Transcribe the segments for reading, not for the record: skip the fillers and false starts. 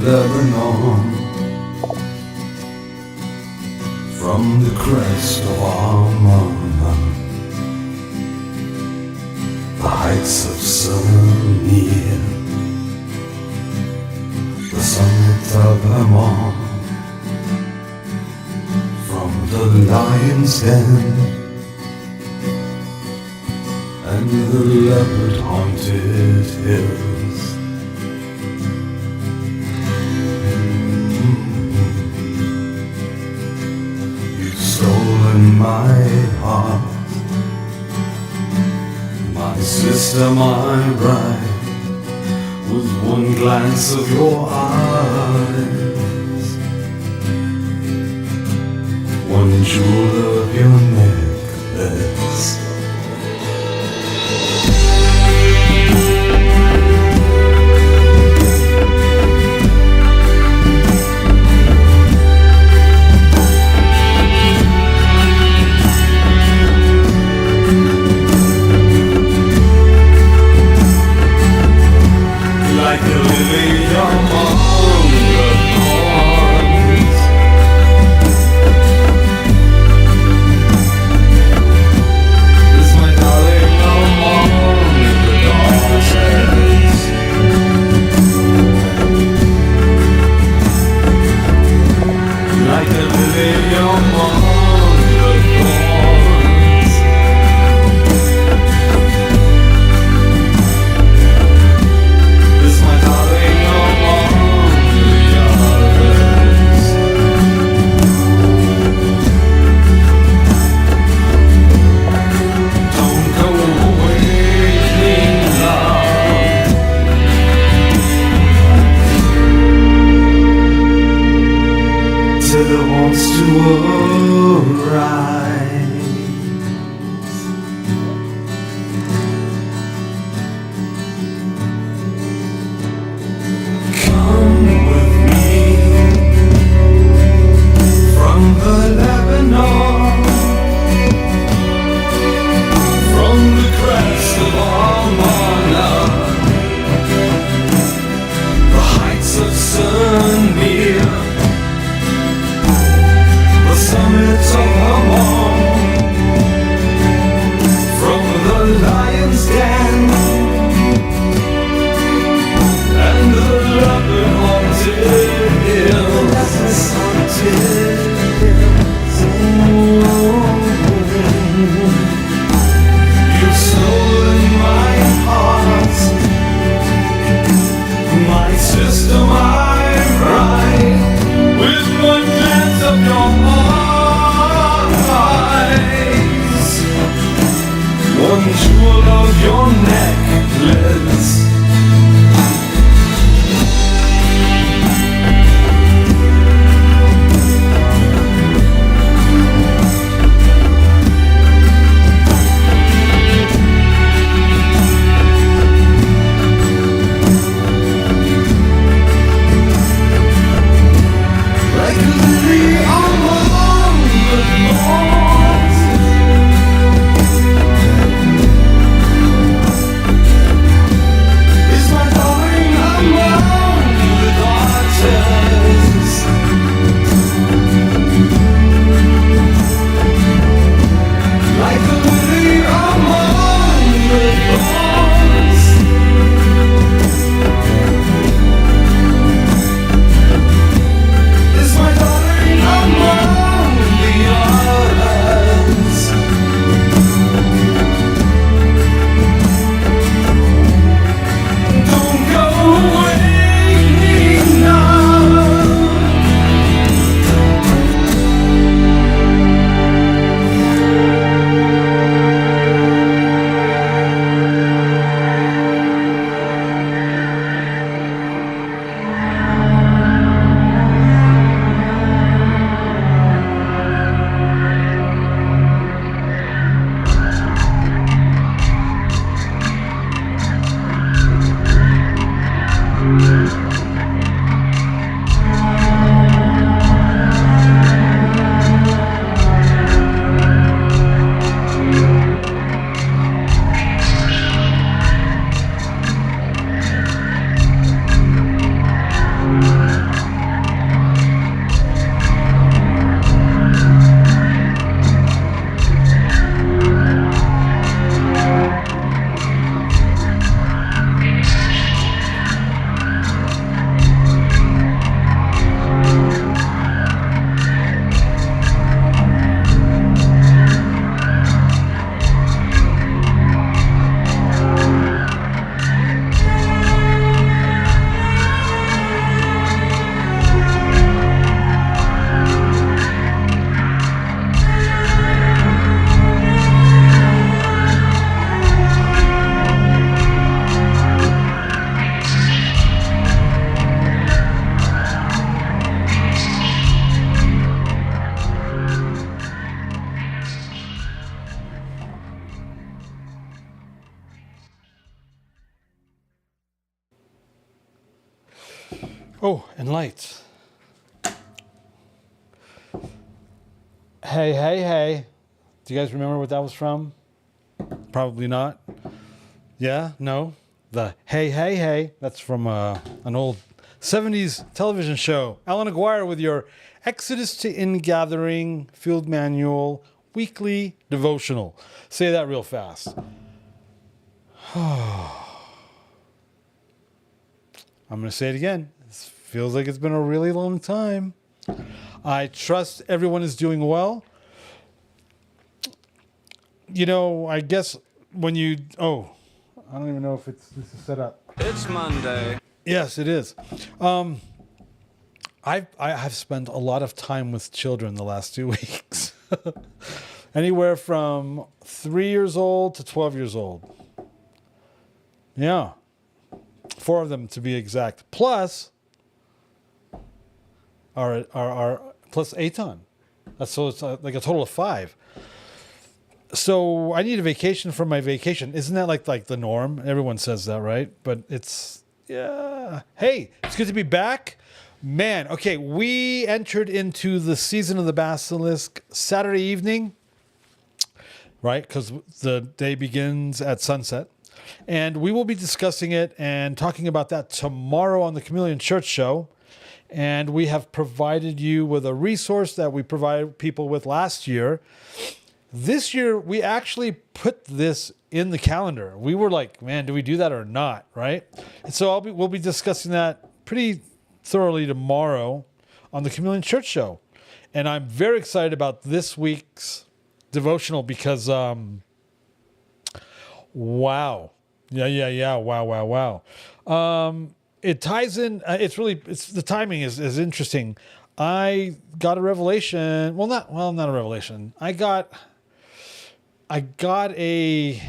Lebanon, from the crest of Armana, the heights of Samir, the summit of Patmos, from the lion's den and the leopard-haunted hills. You've stolen my heart, my sister, my bride, with one glance of your eyes, one jewel of your necklace. Like a lily among the thorns, is my darling among the daughters. Like a lily among the thorns, is my darling among the others. Don't go away, love, till it wants to arise. Come with me from the Lebanon, from the crest of Armana, the heights of Sunbeam, the summit of Patmos, from the lion's den and the leopard-haunted hills. You've stolen my heart, my sister, my bride, with one glance of your eyes, one jewel of your necklace. Like a lily among the thorns, Oh, and lights. Hey, hey, hey. Do you guys remember what that was from? Probably not. Yeah? No? The hey, hey, hey. That's from an old 70s television show. Alan Aguirre with your Exodus to Ingathering Field Manual Weekly Devotional. Say that real fast. I'm going to say it again. This feels like it's been a really long time. I trust everyone is doing well. You know, I guess when you... Oh, I don't even know if this is set up. It's Monday. Yes, it is. I have spent a lot of time with children the last 2 weeks. Anywhere from 3 years old to 12 years old. Yeah. 4 of them to be exact. Plus our plus Aton. So it's like a total of 5. So I need a vacation from my vacation. Isn't that like the norm? Everyone says that, right? But it's, yeah. Hey, it's good to be back. Man, okay, we entered into the season of the Basilisk Saturday evening, right? Because the day begins at sunset. And we will be discussing it and talking about that tomorrow on the Chameleon Church Show. And we have provided you with a resource that we provided people with last year. This year, we actually put this in the calendar. We were like, man, do we do that or not, right? And so we'll be discussing that pretty thoroughly tomorrow on the Chameleon Church Show. And I'm very excited about this week's devotional because, wow. Yeah. Wow. It ties in, the timing is interesting. I got a revelation. Not a revelation. I got a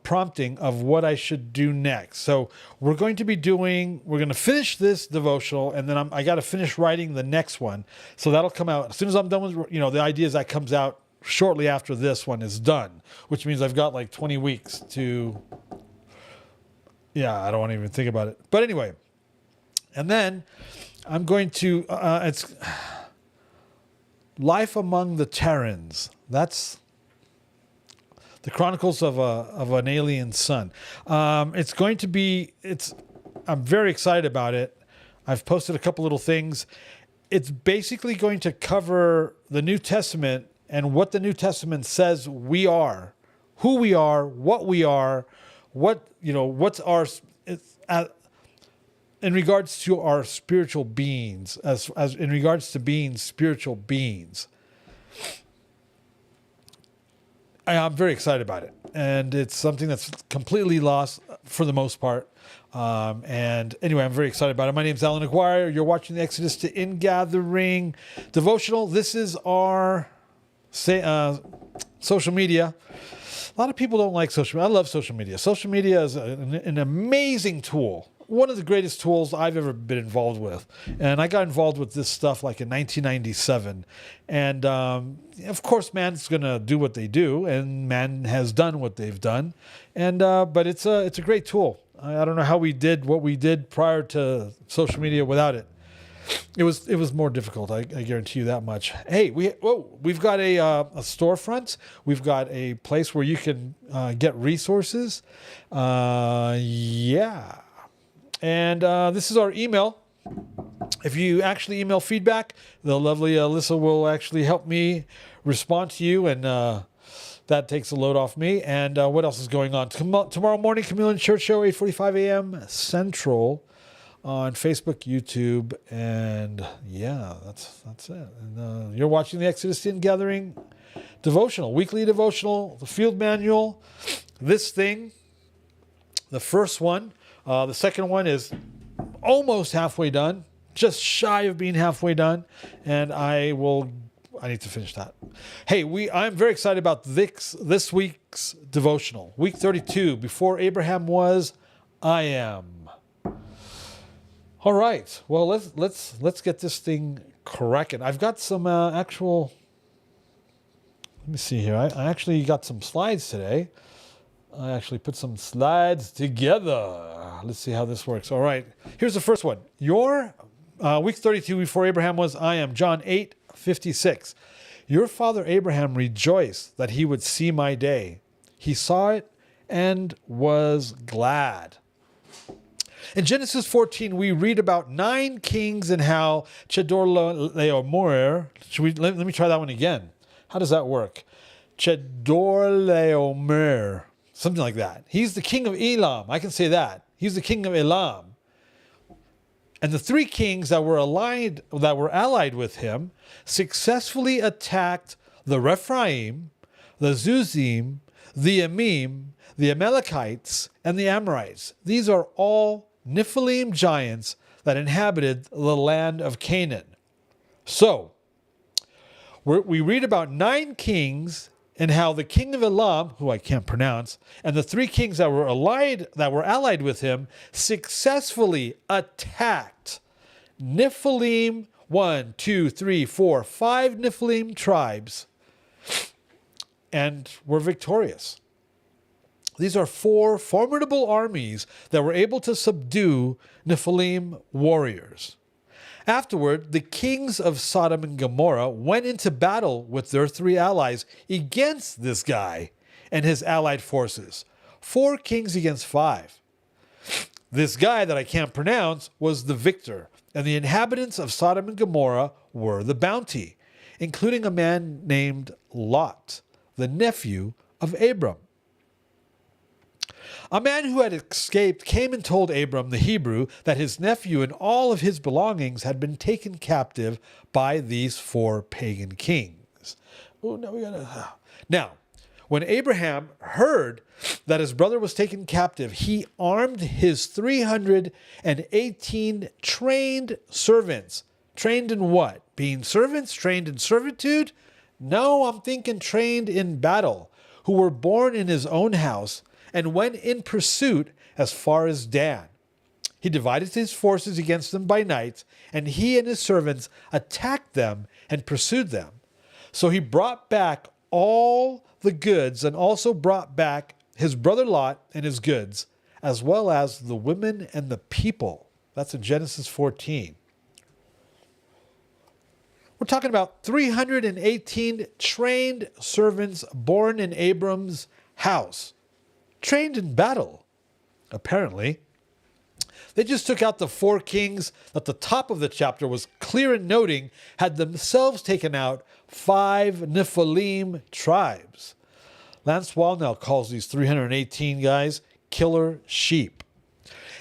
prompting of what I should do next. So we're going to finish this devotional, and then I got to finish writing the next one. So that'll come out as soon as I'm done with, the idea is that comes out shortly after this one is done, which means I've got like 20 weeks to, I don't want to even think about it. But anyway, and then I'm going to, it's Life Among the Terrans. That's the Chronicles of an Alien Son. I'm very excited about it. I've posted a couple little things. It's basically going to cover the New Testament and what the New Testament says we are, who we are, what we are, what's our, in regards to our spiritual beings, as in regards to being spiritual beings. I'm very excited about it. And it's something that's completely lost for the most part. And anyway, I'm very excited about it. My name's Alan Aguirre. You're watching the Exodus to Ingathering devotional. This is our social media. A lot of people don't like social media. I love social media. Social media is an amazing tool. One of the greatest tools I've ever been involved with. And I got involved with this stuff like in 1997. And of course, man's going to do what they do, and man has done what they've done. And but it's a great tool. I don't know how we did what we did prior to social media without it. It was more difficult. I guarantee you that much. Hey, we've got a storefront. We've got a place where you can get resources. Yeah. And this is our email. If you actually email feedback, the lovely Alyssa will actually help me respond to you, and that takes a load off me. And what else is going on? Tomorrow morning, Chameleon Church Show, 8:45 a.m. Central on Facebook, YouTube, and yeah, that's it. And you're watching the Exodus Ingathering devotional, weekly devotional, the field manual. This thing, the first one. The second one is almost halfway done, just shy of being halfway done, and I need to finish that. Hey, I'm very excited about this week's devotional, week 32. Before Abraham was, I am. All right. Well, let's get this thing cracking. I've got some actual. Let me see here. I actually got some slides today. I actually put some slides together. let's see how this works. All right. Here's the first one. Your week 32 before Abraham was I am. John 8:56. Your father Abraham rejoiced that he would see my day. He saw it and was glad. In Genesis 14, we read about 9 kings and how Chedorlaomer. Let me try that one again. How does that work? Chedorlaomer. Something like that. He's the king of Elam. I can say that. He's the king of Elam. And the 3 kings that were allied with him successfully attacked the Rephaim, the Zuzim, the Emim, the Amalekites, and the Amorites. These are all Nephilim giants that inhabited the land of Canaan. So, we read about 9 kings and how the king of Elam, who I can't pronounce, and the 3 kings that were allied with him successfully attacked Nephilim, 5 Nephilim tribes, and were victorious. These are 4 formidable armies that were able to subdue Nephilim warriors. Afterward, the kings of Sodom and Gomorrah went into battle with their 3 allies against this guy and his allied forces. 4 kings against 5. This guy that I can't pronounce was the victor, and the inhabitants of Sodom and Gomorrah were the bounty, including a man named Lot, the nephew of Abram. A man who had escaped came and told Abram the Hebrew that his nephew and all of his belongings had been taken captive by these 4 pagan kings. Now, when Abraham heard that his brother was taken captive, he armed his 318 trained servants. Trained in what? Being servants? Trained in servitude? No, I'm thinking trained in battle, who were born in his own house, and went in pursuit as far as Dan. He divided his forces against them by night, and he and his servants attacked them and pursued them. So he brought back all the goods and also brought back his brother Lot and his goods, as well as the women and the people. That's in Genesis 14. We're talking about 318 trained servants born in Abram's house. Trained in battle, apparently. They just took out the 4 kings that the top of the chapter was clear in noting had themselves taken out 5 Nephilim tribes. Lance Wallnell calls these 318 guys killer sheep.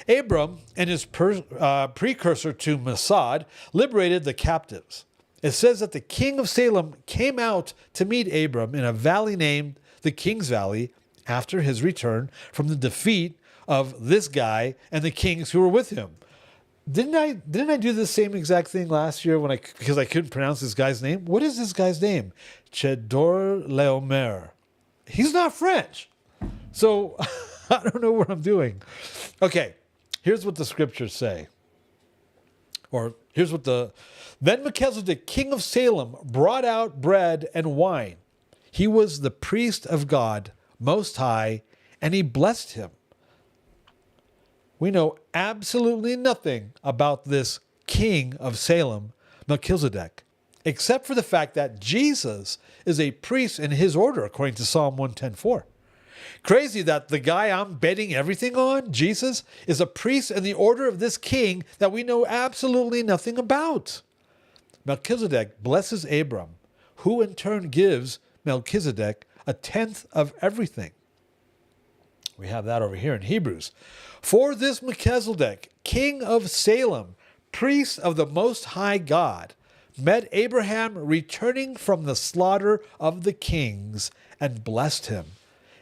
Abram and his precursor to Masad liberated the captives. It says that the king of Salem came out to meet Abram in a valley named the King's Valley after his return from the defeat of this guy and the kings who were with him. Didn't I do the same exact thing last year because I couldn't pronounce this guy's name? What is this guy's name? Chedorlaomer. He's not French. So I don't know what I'm doing. Okay, here's what the scriptures say. Then Melchizedek, king of Salem, brought out bread and wine. He was the priest of God Most High, and he blessed him. We know absolutely nothing about this king of Salem, Melchizedek, except for the fact that Jesus is a priest in his order, according to Psalm 110:4. Crazy that the guy I'm betting everything on, Jesus, is a priest in the order of this king that we know absolutely nothing about. Melchizedek blesses Abram, who in turn gives Melchizedek 1/10 of everything. We have that over here in Hebrews. For this Melchizedek, king of Salem, priest of the Most High God, met Abraham returning from the slaughter of the kings and blessed him.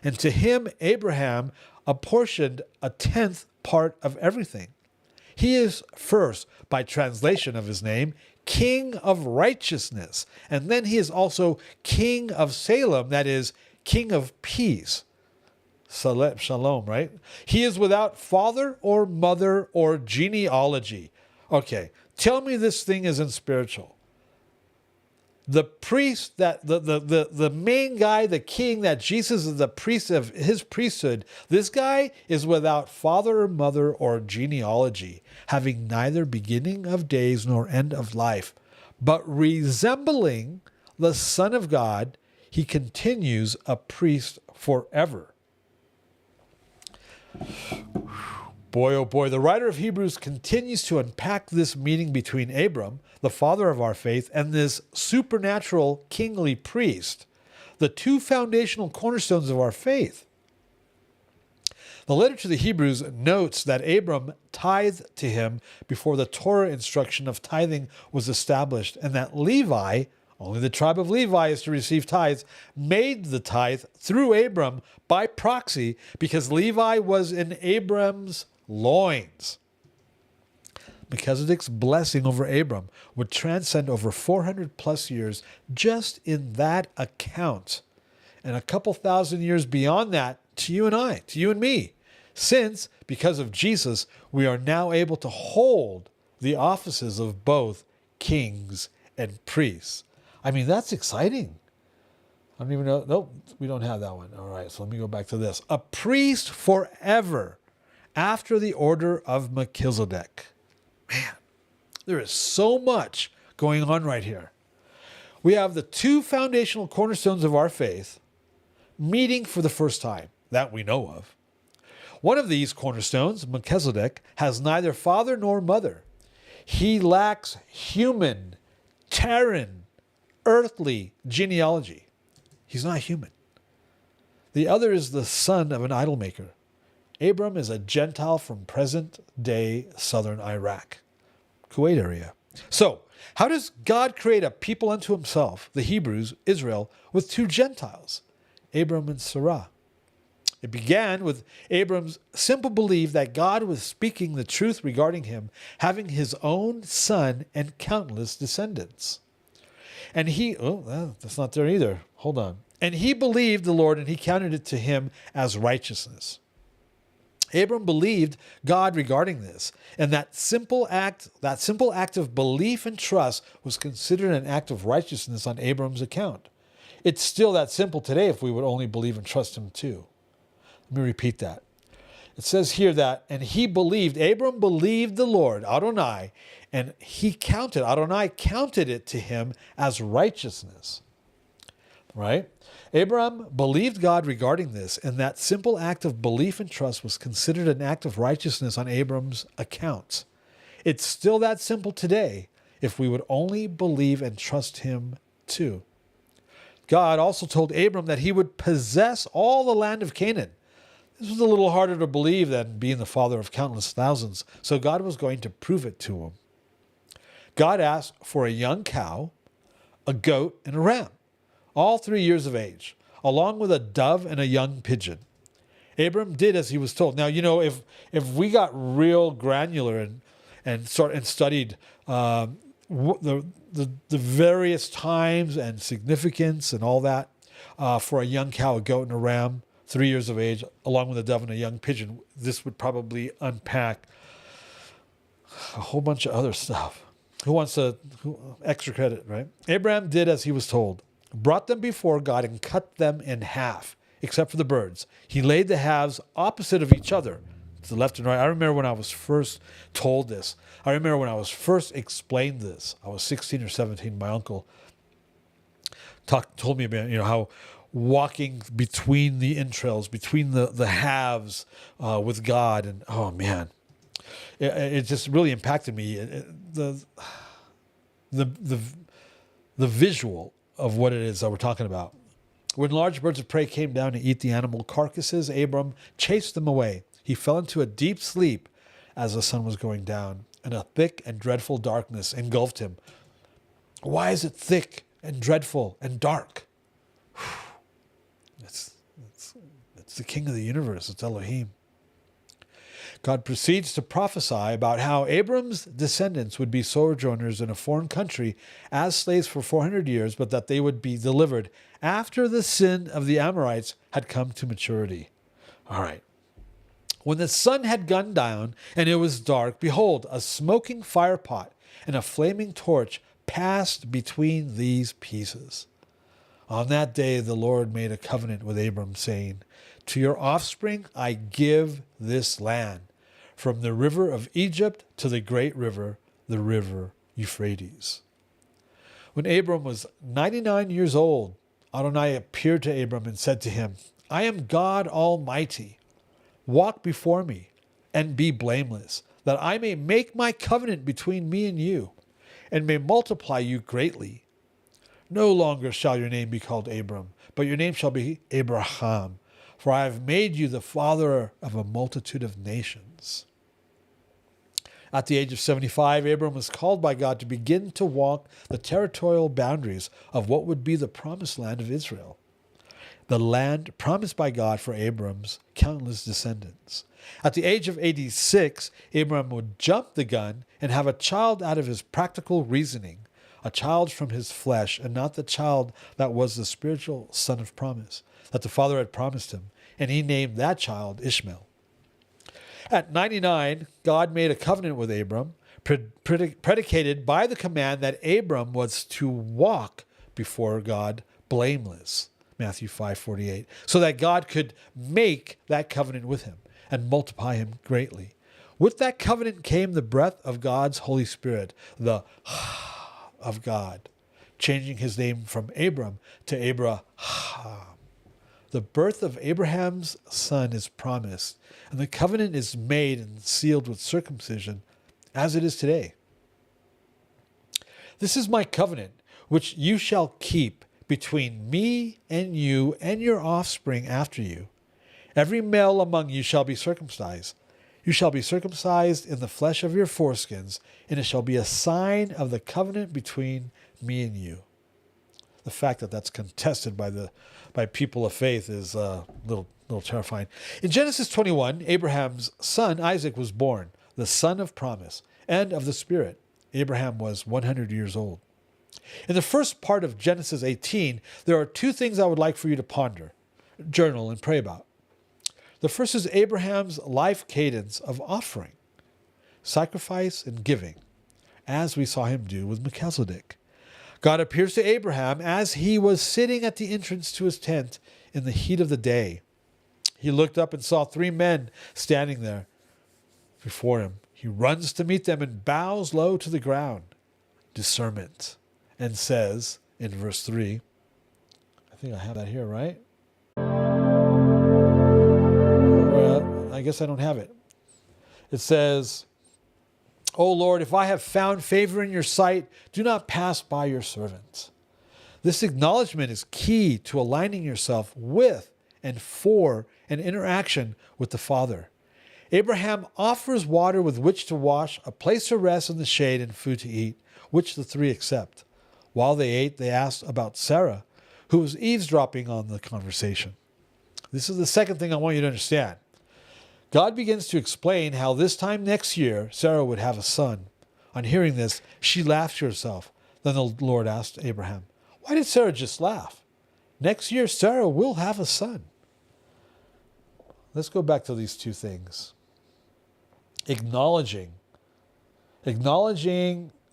And to him, Abraham apportioned 1/10 part of everything. He is first, by translation of his name, King of Righteousness. And then he is also King of Salem, that is, King of Peace. Shalom, right? He is without father or mother or genealogy. Okay, tell me this thing isn't spiritual. The priest, that the main guy, the king, that Jesus is the priest of his priesthood, this guy is without father or mother or genealogy, having neither beginning of days nor end of life, but resembling the Son of God, he continues a priest forever. Boy, oh boy, the writer of Hebrews continues to unpack this meeting between Abram, the father of our faith, and this supernatural kingly priest, the two foundational cornerstones of our faith. The letter to the Hebrews notes that Abram tithed to him before the Torah instruction of tithing was established, and that Levi, only the tribe of Levi is to receive tithes, made the tithe through Abram by proxy because Levi was in Abram's loins. Melchizedek's blessing over Abram would transcend over 400 plus years just in that account, and a couple thousand years beyond that to you and I, to you and me, since, because of Jesus, we are now able to hold the offices of both kings and priests. I mean, that's exciting. I don't even know. Nope, we don't have that one. All right, so let me go back to this. A priest forever after the order of Melchizedek. Man, there is so much going on right here. We have the two foundational cornerstones of our faith meeting for the first time that we know of. One of these cornerstones, Melchizedek, has neither father nor mother. He lacks human, terran, earthly genealogy. He's not human. The other is the son of an idol maker. Abram is a Gentile from present-day southern Iraq, Kuwait area. So, how does God create a people unto himself, the Hebrews, Israel, with two Gentiles, Abram and Sarah? It began with Abram's simple belief that God was speaking the truth regarding him, having his own son and countless descendants. And that's not there either. Hold on. And he believed the Lord, and he counted it to him as righteousness. Abram believed God regarding this, and that simple act of belief and trust was considered an act of righteousness on Abram's account. It's still that simple today if we would only believe and trust him too. Let me repeat that. It says here that, and Abram believed the Lord, Adonai, and Adonai counted it to him as righteousness. Right? Abram believed God regarding this, and that simple act of belief and trust was considered an act of righteousness on Abram's account. It's still that simple today if we would only believe and trust him too. God also told Abram that he would possess all the land of Canaan. This was a little harder to believe than being the father of countless thousands, so God was going to prove it to him. God asked for a young cow, a goat, and a ram, all 3 years of age, along with a dove and a young pigeon. Abram did as he was told. Now, if we got real granular and studied the various times and significance and all that for a young cow, a goat, and a ram, 3 years of age, along with a dove and a young pigeon, this would probably unpack a whole bunch of other stuff. Who wants extra credit, right? Abraham did as he was told, brought them before God and cut them in half, except for the birds. He laid the halves opposite of each other, to the left and right. I remember when I was first told this. I remember when I was first explained this. I was 16 or 17. My uncle told me about how walking between the entrails, between the halves with God, and oh man, it just really impacted me. The visual of what it is that we're talking about. When large birds of prey came down to eat the animal carcasses, Abram chased them away. He fell into a deep sleep as the sun was going down, and a thick and dreadful darkness engulfed him. Why is it thick and dreadful and dark? It's the King of the universe. It's Elohim. God proceeds to prophesy about how Abram's descendants would be sojourners in a foreign country as slaves for 400 years, but that they would be delivered after the sin of the Amorites had come to maturity. All right. When the sun had gone down and it was dark, behold, a smoking firepot and a flaming torch passed between these pieces. On that day, the Lord made a covenant with Abram, saying, to your offspring I give this land, from the river of Egypt to the great river, the river Euphrates. When Abram was 99 years old, Adonai appeared to Abram and said to him, I am God Almighty. Walk before me and be blameless, that I may make my covenant between me and you, and may multiply you greatly. No longer shall your name be called Abram, but your name shall be Abraham, for I have made you the father of a multitude of nations. At the age of 75, Abram was called by God to begin to walk the territorial boundaries of what would be the promised land of Israel, the land promised by God for Abram's countless descendants. At the age of 86, Abram would jump the gun and have a child out of his practical reasoning, a child from his flesh, and not the child that was the spiritual son of promise that the father had promised him, and he named that child Ishmael. At 99, God made a covenant with Abram, predicated by the command that Abram was to walk before God blameless, Matthew 5:48, so that God could make that covenant with him and multiply him greatly. With that covenant came the breath of God's Holy Spirit, the of God, changing his name from Abram to Abraham. The birth of Abraham's son is promised, and the covenant is made and sealed with circumcision, as it is today. This is my covenant, which you shall keep between me and you and your offspring after you. Every male among you shall be circumcised. You shall be circumcised in the flesh of your foreskins, and it shall be a sign of the covenant between me and you. The fact that that's contested by people of faith is a little terrifying. In Genesis 21, Abraham's son Isaac was born, the son of promise and of the Spirit. Abraham was 100 years old. In the first part of Genesis 18, there are two things I would like for you to ponder, journal, and pray about. The first is Abraham's life cadence of offering, sacrifice, and giving, as we saw him do with Melchizedek. God appears to Abraham as he was sitting at the entrance to his tent in the heat of the day. He looked up and saw three men standing there before him. He runs to meet them and bows low to the ground. Discernment. And says in verse 3, I think I have that here, right? Well, I guess I don't have it. It says, O Lord, if I have found favor in your sight, do not pass by your servant. This acknowledgement is key to aligning yourself with and for an interaction with the Father. Abraham offers water with which to wash, a place to rest in the shade, and food to eat, which the three accept. While they ate, they asked about Sarah, who was eavesdropping on the conversation. This is the second thing I want you to understand. God begins to explain how this time next year, Sarah would have a son. On hearing this, she laughed to herself. Then the Lord asked Abraham, why did Sarah just laugh? Next year, Sarah will have a son. Let's go back to these two things. Acknowledging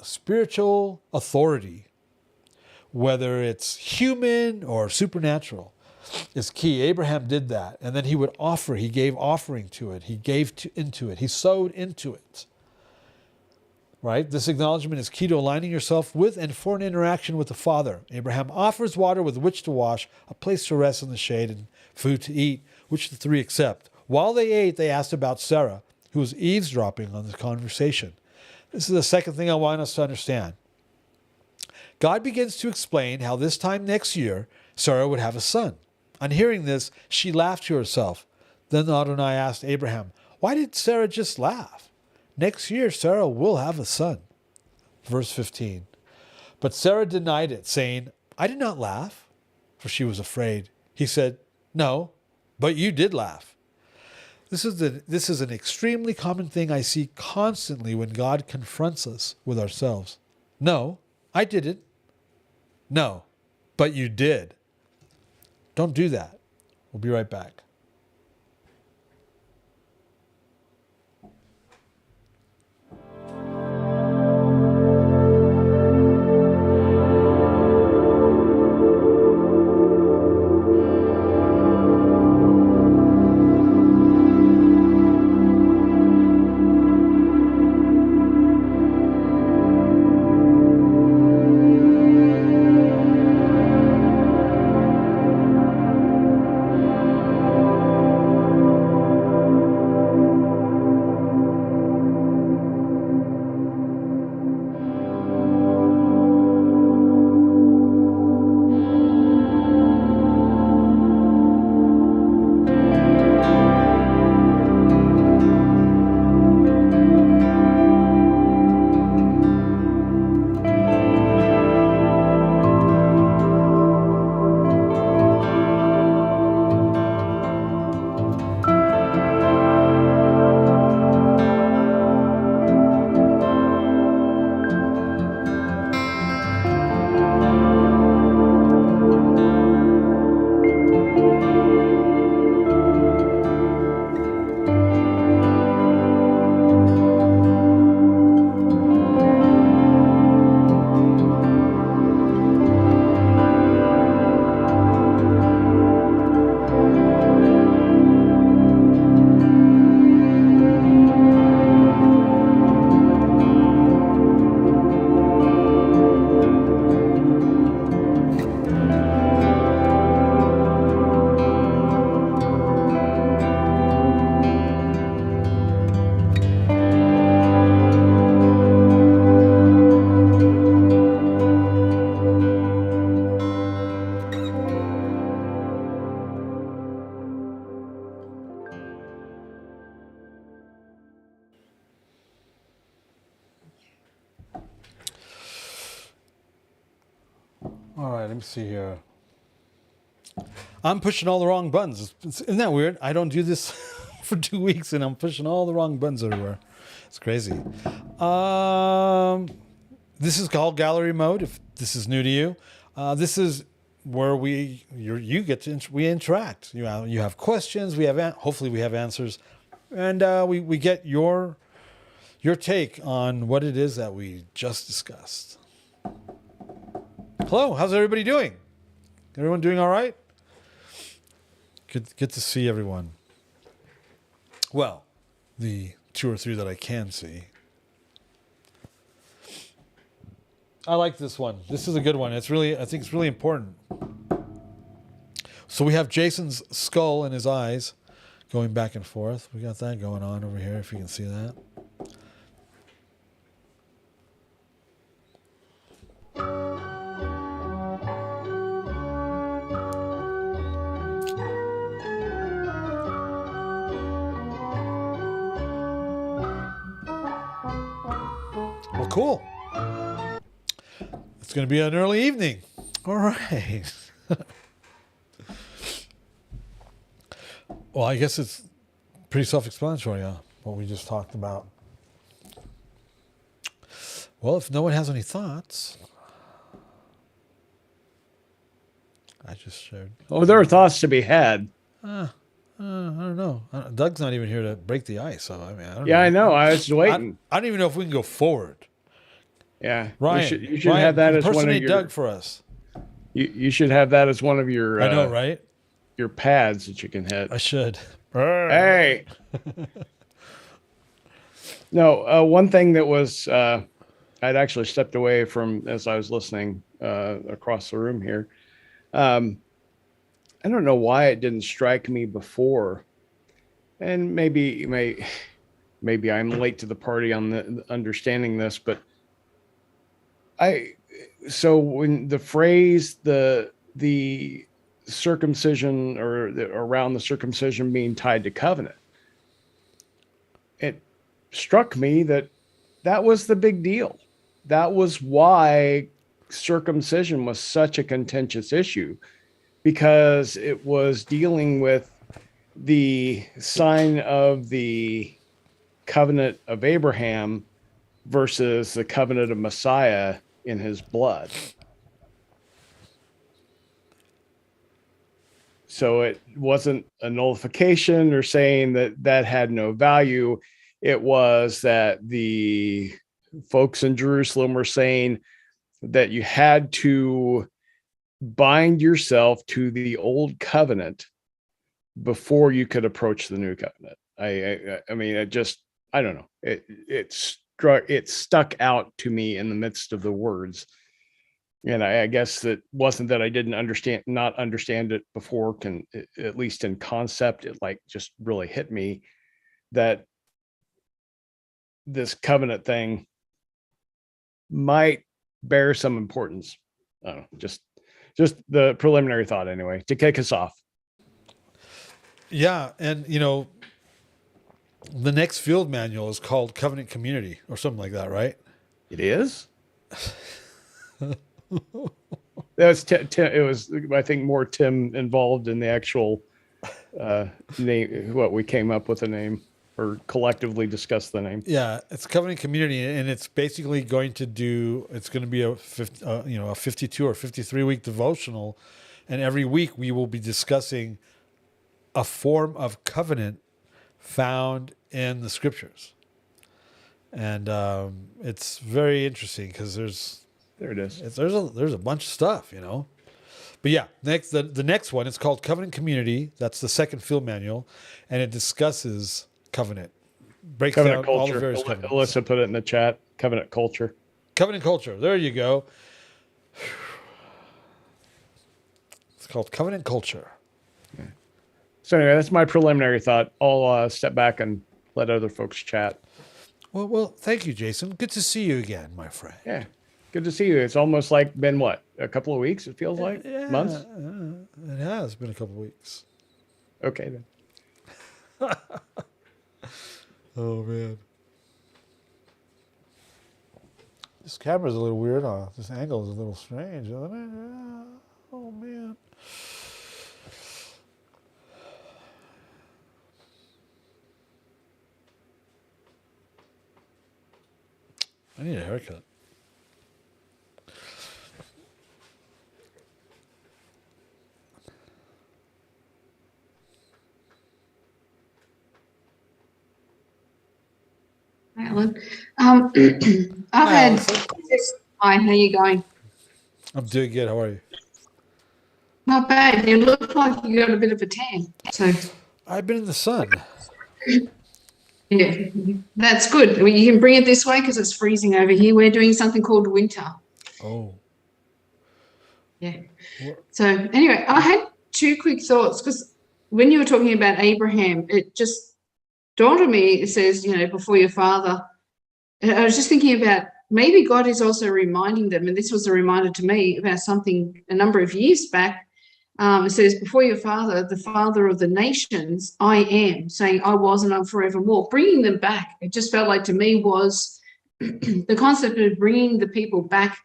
spiritual authority, whether it's human or supernatural, is key. Abraham did that. And then he would offer. He gave offering to it. He gave into it. He sowed into it. Right? This acknowledgement is key to aligning yourself with and for an interaction with the Father. Abraham offers water with which to wash, a place to rest in the shade, and food to eat, which the three accept. While they ate, they asked about Sarah, who was eavesdropping on the conversation. This is the second thing I want us to understand. God begins to explain how this time next year, Sarah would have a son. On hearing this, she laughed to herself. Then Adonai asked Abraham, why did Sarah just laugh? Next year, Sarah will have a son. Verse 15. But Sarah denied it, saying, I did not laugh, for she was afraid. He said, no, but you did laugh. This is an extremely common thing I see constantly when God confronts us with ourselves. No, I didn't. No, but you did. Don't do that. We'll be right back. All right, let me see here. I'm pushing all the wrong buttons. Isn't that weird? I don't do this for 2 weeks, and I'm pushing all the wrong buttons everywhere. It's crazy. This is called gallery mode. If this is new to you, this is where we interact. You have questions. We have hopefully we have answers, and we get your take on what it is that we just discussed. Hello, how's everybody doing? Everyone doing all right? Good to see everyone. Well, the 2 or 3 that I can see. I like this one. This is a good one. I think it's really important. So we have Jason's skull and his eyes going back and forth. We got that going on over here, if you can see that. Well, cool. It's going to be an early evening. All right. Well, I guess it's pretty self-explanatory, what we just talked about. Well, if no one has any thoughts, I just shared. Oh, there are thoughts to be had. I don't know. Doug's not even here to break the ice, so I mean, I don't know. Yeah, I know. I was waiting. I don't even know if we can go forward. Yeah, Ryan, you should have that as one of impersonate your. Doug for us. You should have that as one of your. I know, right? Your pads that you can hit. I should. Hey. No, one thing that was I'd actually stepped away from as I was listening across the room here. I don't know why it didn't strike me before, and maybe I'm late to the party on the understanding this, but so when the phrase the circumcision or around the circumcision being tied to covenant, it struck me that was the big deal. That was why circumcision was such a contentious issue, because it was dealing with the sign of the covenant of Abraham versus the covenant of Messiah in his blood. So it wasn't a nullification or saying that had no value. It was that the folks in Jerusalem were saying that you had to bind yourself to the old covenant before you could approach the new covenant. I mean, I don't know. It stuck out to me in the midst of the words. And I guess that wasn't that I didn't not understand it before, at least in concept, it like just really hit me that this covenant thing might bear some importance. I don't know, just the preliminary thought anyway, to kick us off. Yeah. And, the next field manual is called Covenant Community or something like that, right? It is? It was, I think, more Tim involved in the actual name, what we came up with the name or collectively discussed the name. Yeah, it's Covenant Community, and it's basically going to be a 52 or 53 week devotional, and every week we will be discussing a form of covenant found in the scriptures. And it's very interesting because there's a bunch of stuff, But yeah, the next one, it's called Covenant Community. That's the second field manual, and it discusses covenant. Breaks Covenant down culture. all the various covenants. Alyssa put it in the chat. Covenant culture. Covenant culture. There you go. It's called Covenant culture. Yeah. So anyway, that's my preliminary thought. I'll step back and let other folks chat. Well, thank you, Jason. Good to see you again, my friend. Yeah. Good to see you. It's almost like been what? A couple of weeks, it feels like? Yeah, months? It has been a couple of weeks. Okay, then. Oh, man. This camera's a little weird. This angle is a little strange, isn't it? Yeah. Oh, man. I need a haircut. Alan. I've Hi, had. Allison. Hi, how you going? I'm doing good. How are you? Not bad. You look like you got a bit of a tan. So I've been in the sun. yeah, that's good. Well, you can bring it this way because it's freezing over here. We're doing something called winter. Oh. Yeah. What? So anyway, I had two quick thoughts because when you were talking about Abraham, it just dawned on me. It says, before your father. And I was just thinking about maybe God is also reminding them, and this was a reminder to me about something a number of years back. It says, before your father, the father of the nations, I am, saying I was and I'm forevermore, bringing them back. It just felt like to me was the concept of bringing the people back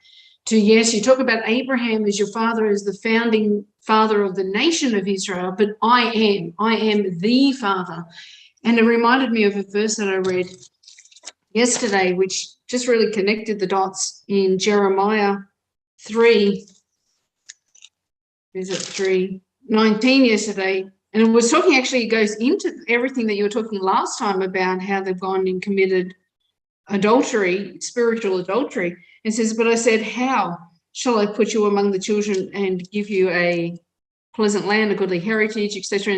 to, yes, you talk about Abraham as your father, as the founding father of the nation of Israel, but I am the father. And it reminded me of a verse that I read yesterday, which just really connected the dots in Jeremiah 3. Is it 3:19 yesterday? And it was talking, actually, it goes into everything that you were talking last time about how they've gone and committed adultery, spiritual adultery. It says, but I said, how shall I put you among the children and give you a pleasant land, a goodly heritage, etc.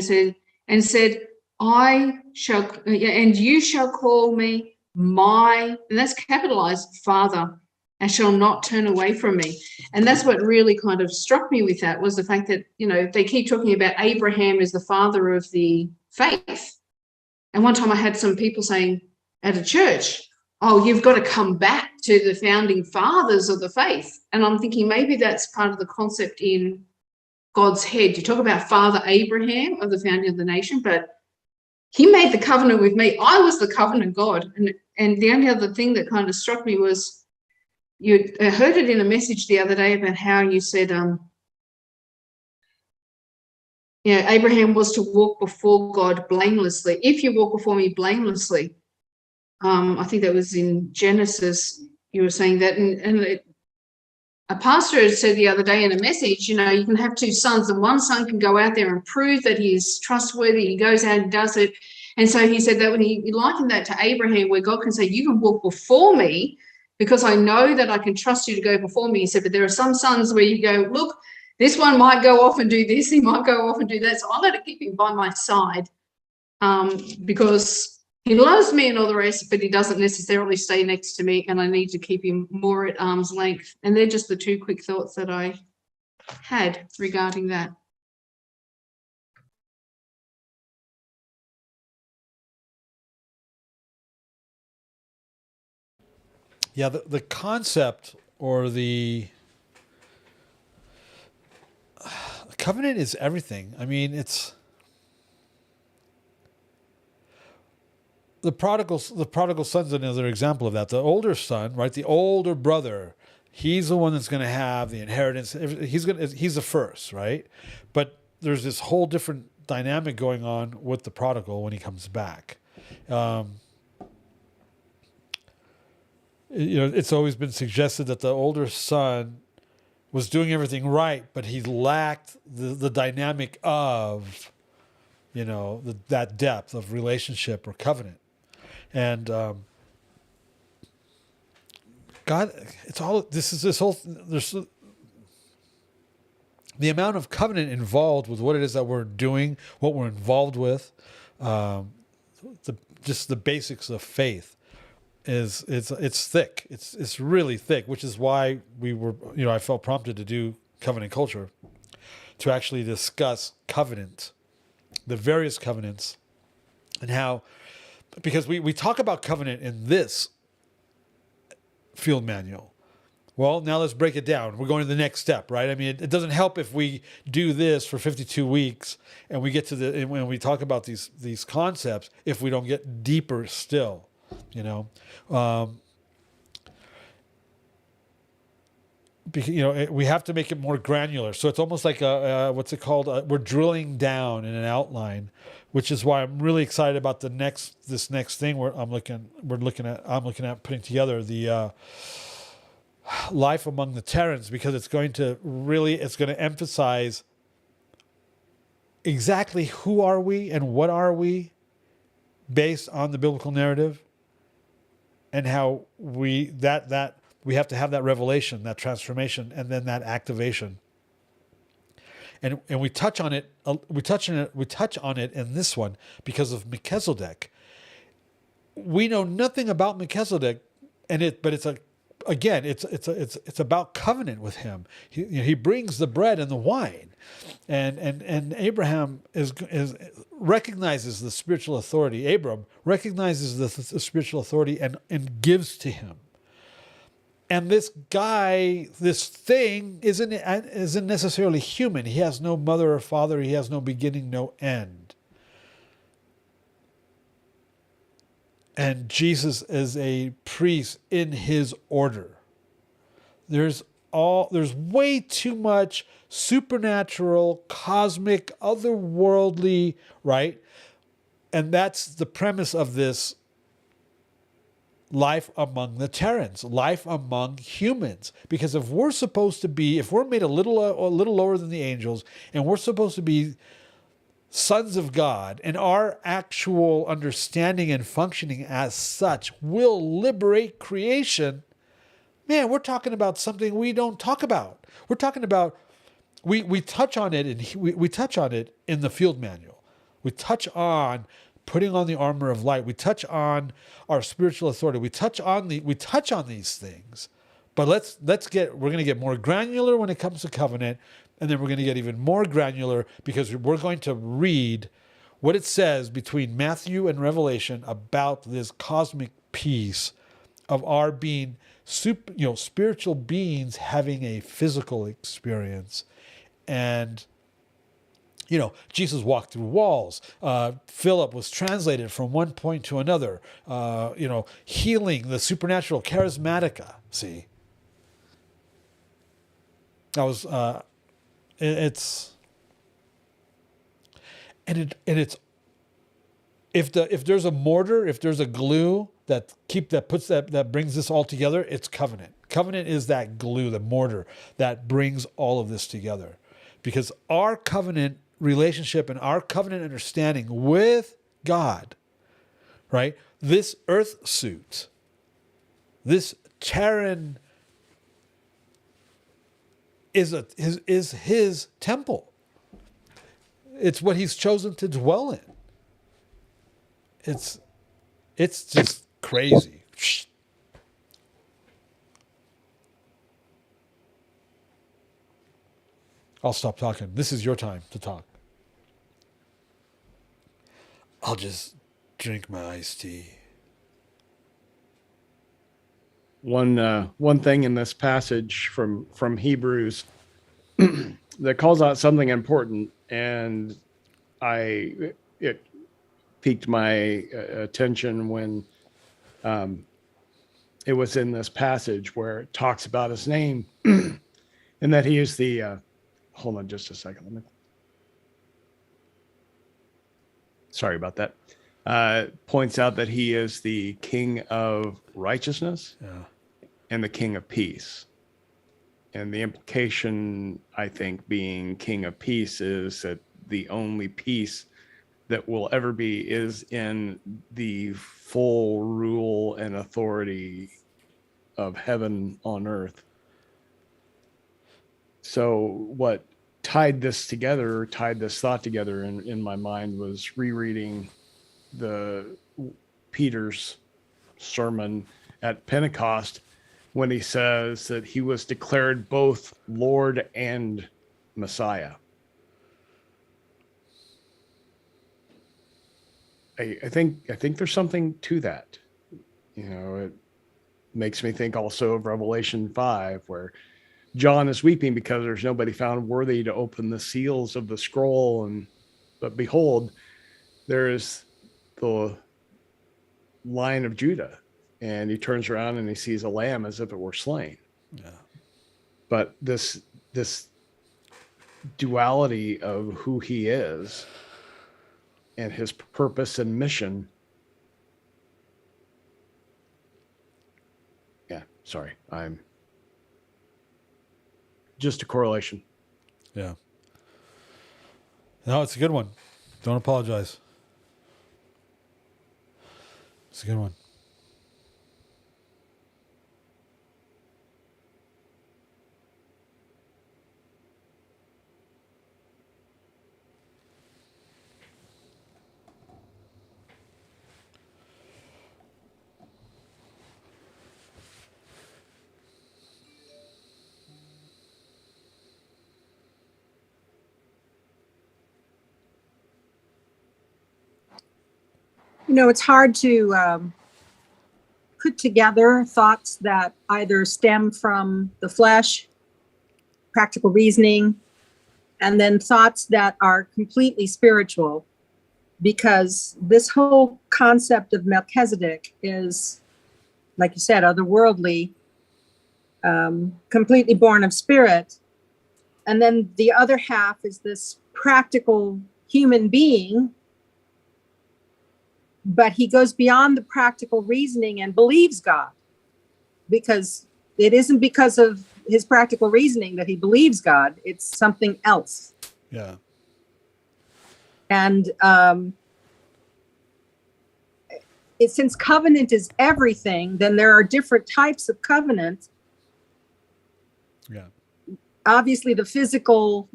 And said, I shall, and you shall call me my, and that's capitalized, Father, and shall not turn away from me. And that's what really kind of struck me with that, was the fact that, they keep talking about Abraham as the father of the faith. And one time I had some people saying at a church, oh, you've got to come back to the founding fathers of the faith. And I'm thinking maybe that's part of the concept in God's head. You talk about Father Abraham of the founding of the nation, but he made the covenant with me. I was the covenant God. And the only other thing that kind of struck me was, I heard it in a message the other day about how you said, Abraham was to walk before God blamelessly. If you walk before me blamelessly, I think that was in Genesis, you were saying that. And a pastor had said the other day in a message, you can have two sons, and one son can go out there and prove that he's trustworthy. He goes out and does it. And so he said that when he likened that to Abraham, where God can say, you can walk before me because I know that I can trust you to go before me. He said, but there are some sons where you go, look, this one might go off and do this. He might go off and do that. So I'm going to keep him by my side because he loves me and all the rest, but he doesn't necessarily stay next to me, and I need to keep him more at arm's length. And they're just the two quick thoughts that I had regarding that. Yeah, the concept or the covenant is everything. I mean, it's the prodigal son's another example of that. The older son, right? The older brother, he's the one that's going to have the inheritance. He's the first, right? But there's this whole different dynamic going on with the prodigal when he comes back. It's always been suggested that the older son was doing everything right, but he lacked the dynamic of, that depth of relationship or covenant. And God, there's the amount of covenant involved with what it is that we're doing, what we're involved with, just the basics of faith. It's thick. It's really thick, which is why I felt prompted to do covenant culture, to actually discuss covenant, the various covenants, and how, because we talk about covenant in this field manual. Well, now let's break it down. We're going to the next step, right? I mean, it doesn't help if we do this for 52 weeks and we get to when we talk about these concepts, if we don't get deeper still. we have to make it more granular. So it's almost like what's it called? We're drilling down in an outline, which is why I'm really excited about this next thing I'm looking at putting together the life among the Terrans, because it's going to emphasize exactly who are we and what are we based on the biblical narrative, and how we have to have that revelation, that transformation, and then that activation. And we touch on it. We touch on it in this one because of Melchizedek. We know nothing about Melchizedek, but it's about covenant with him. He brings the bread and the wine, and Abraham recognizes the spiritual authority. Abram recognizes the spiritual authority and gives to him. And this thing isn't necessarily human. He has no mother or father. He has no beginning, no end. And Jesus is a priest in his order. There's way too much supernatural, cosmic, otherworldly, right? And that's the premise of this life among the Terrans, life among humans. Because if we're made a little lower than the angels, and we're supposed to be sons of God, and our actual understanding and functioning as such will liberate creation, man, we're talking about something we don't talk about. We're talking about, we touch on it, and we touch on it in the field manual. We touch on putting on the armor of light. We touch on our spiritual authority. We touch on these things. But we're going to get more granular when it comes to covenant, and then we're going to get even more granular because we're going to read what it says between Matthew and Revelation about this cosmic piece of our being spiritual beings having a physical experience. And Jesus walked through walls. Philip was translated from one point to another. Healing, the supernatural, charismatica. See, that was it's if there's a mortar, if there's a glue that brings this all together, it's covenant. Covenant is that glue, the mortar that brings all of this together, because our covenant relationship and our covenant understanding with God, right? This earth suit, this Terran is his temple. It's what he's chosen to dwell in. It's just crazy. I'll stop talking. This is your time to talk. I'll just drink my iced tea. One thing in this passage from Hebrews that calls out something important, and it piqued my attention when it was in this passage where it talks about his name and that he is the hold on just a second. Sorry about that. Points out that he is the King of righteousness, and the King of peace. And the implication, I think, being King of peace is that the only peace that will ever be is in the full rule and authority of heaven on earth. So what tied this thought together in my mind was rereading Peter's sermon at Pentecost, when he says that he was declared both Lord and Messiah. I think there's something to that. It makes me think also of Revelation 5, where John is weeping because there's nobody found worthy to open the seals of the scroll. But behold, there is the Lion of Judah, and he turns around and he sees a lamb as if it were slain. Yeah. but this duality of who he is and his purpose and mission. Yeah, sorry. I'm just a correlation. Yeah. No, it's a good one. Don't apologize. It's a good one. It's hard to put together thoughts that either stem from the flesh, practical reasoning, and then thoughts that are completely spiritual, because this whole concept of Melchizedek is, like you said, otherworldly, completely born of spirit. And then the other half is this practical human being, but he goes beyond the practical reasoning and believes God, because it isn't because of his practical reasoning that he believes God. It's something else. Yeah. And since covenant is everything, then there are different types of covenant. Yeah. Obviously, the physical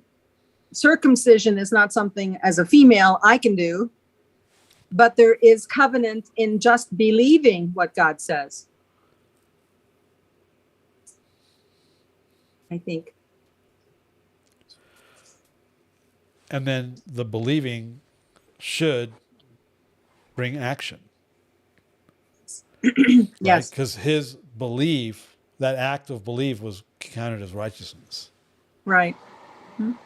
circumcision is not something as a female I can do, but there is covenant in just believing what God says, I think. And then the believing should bring action. Yes. Because his belief, that act of belief, was counted as righteousness. Right. Mhm.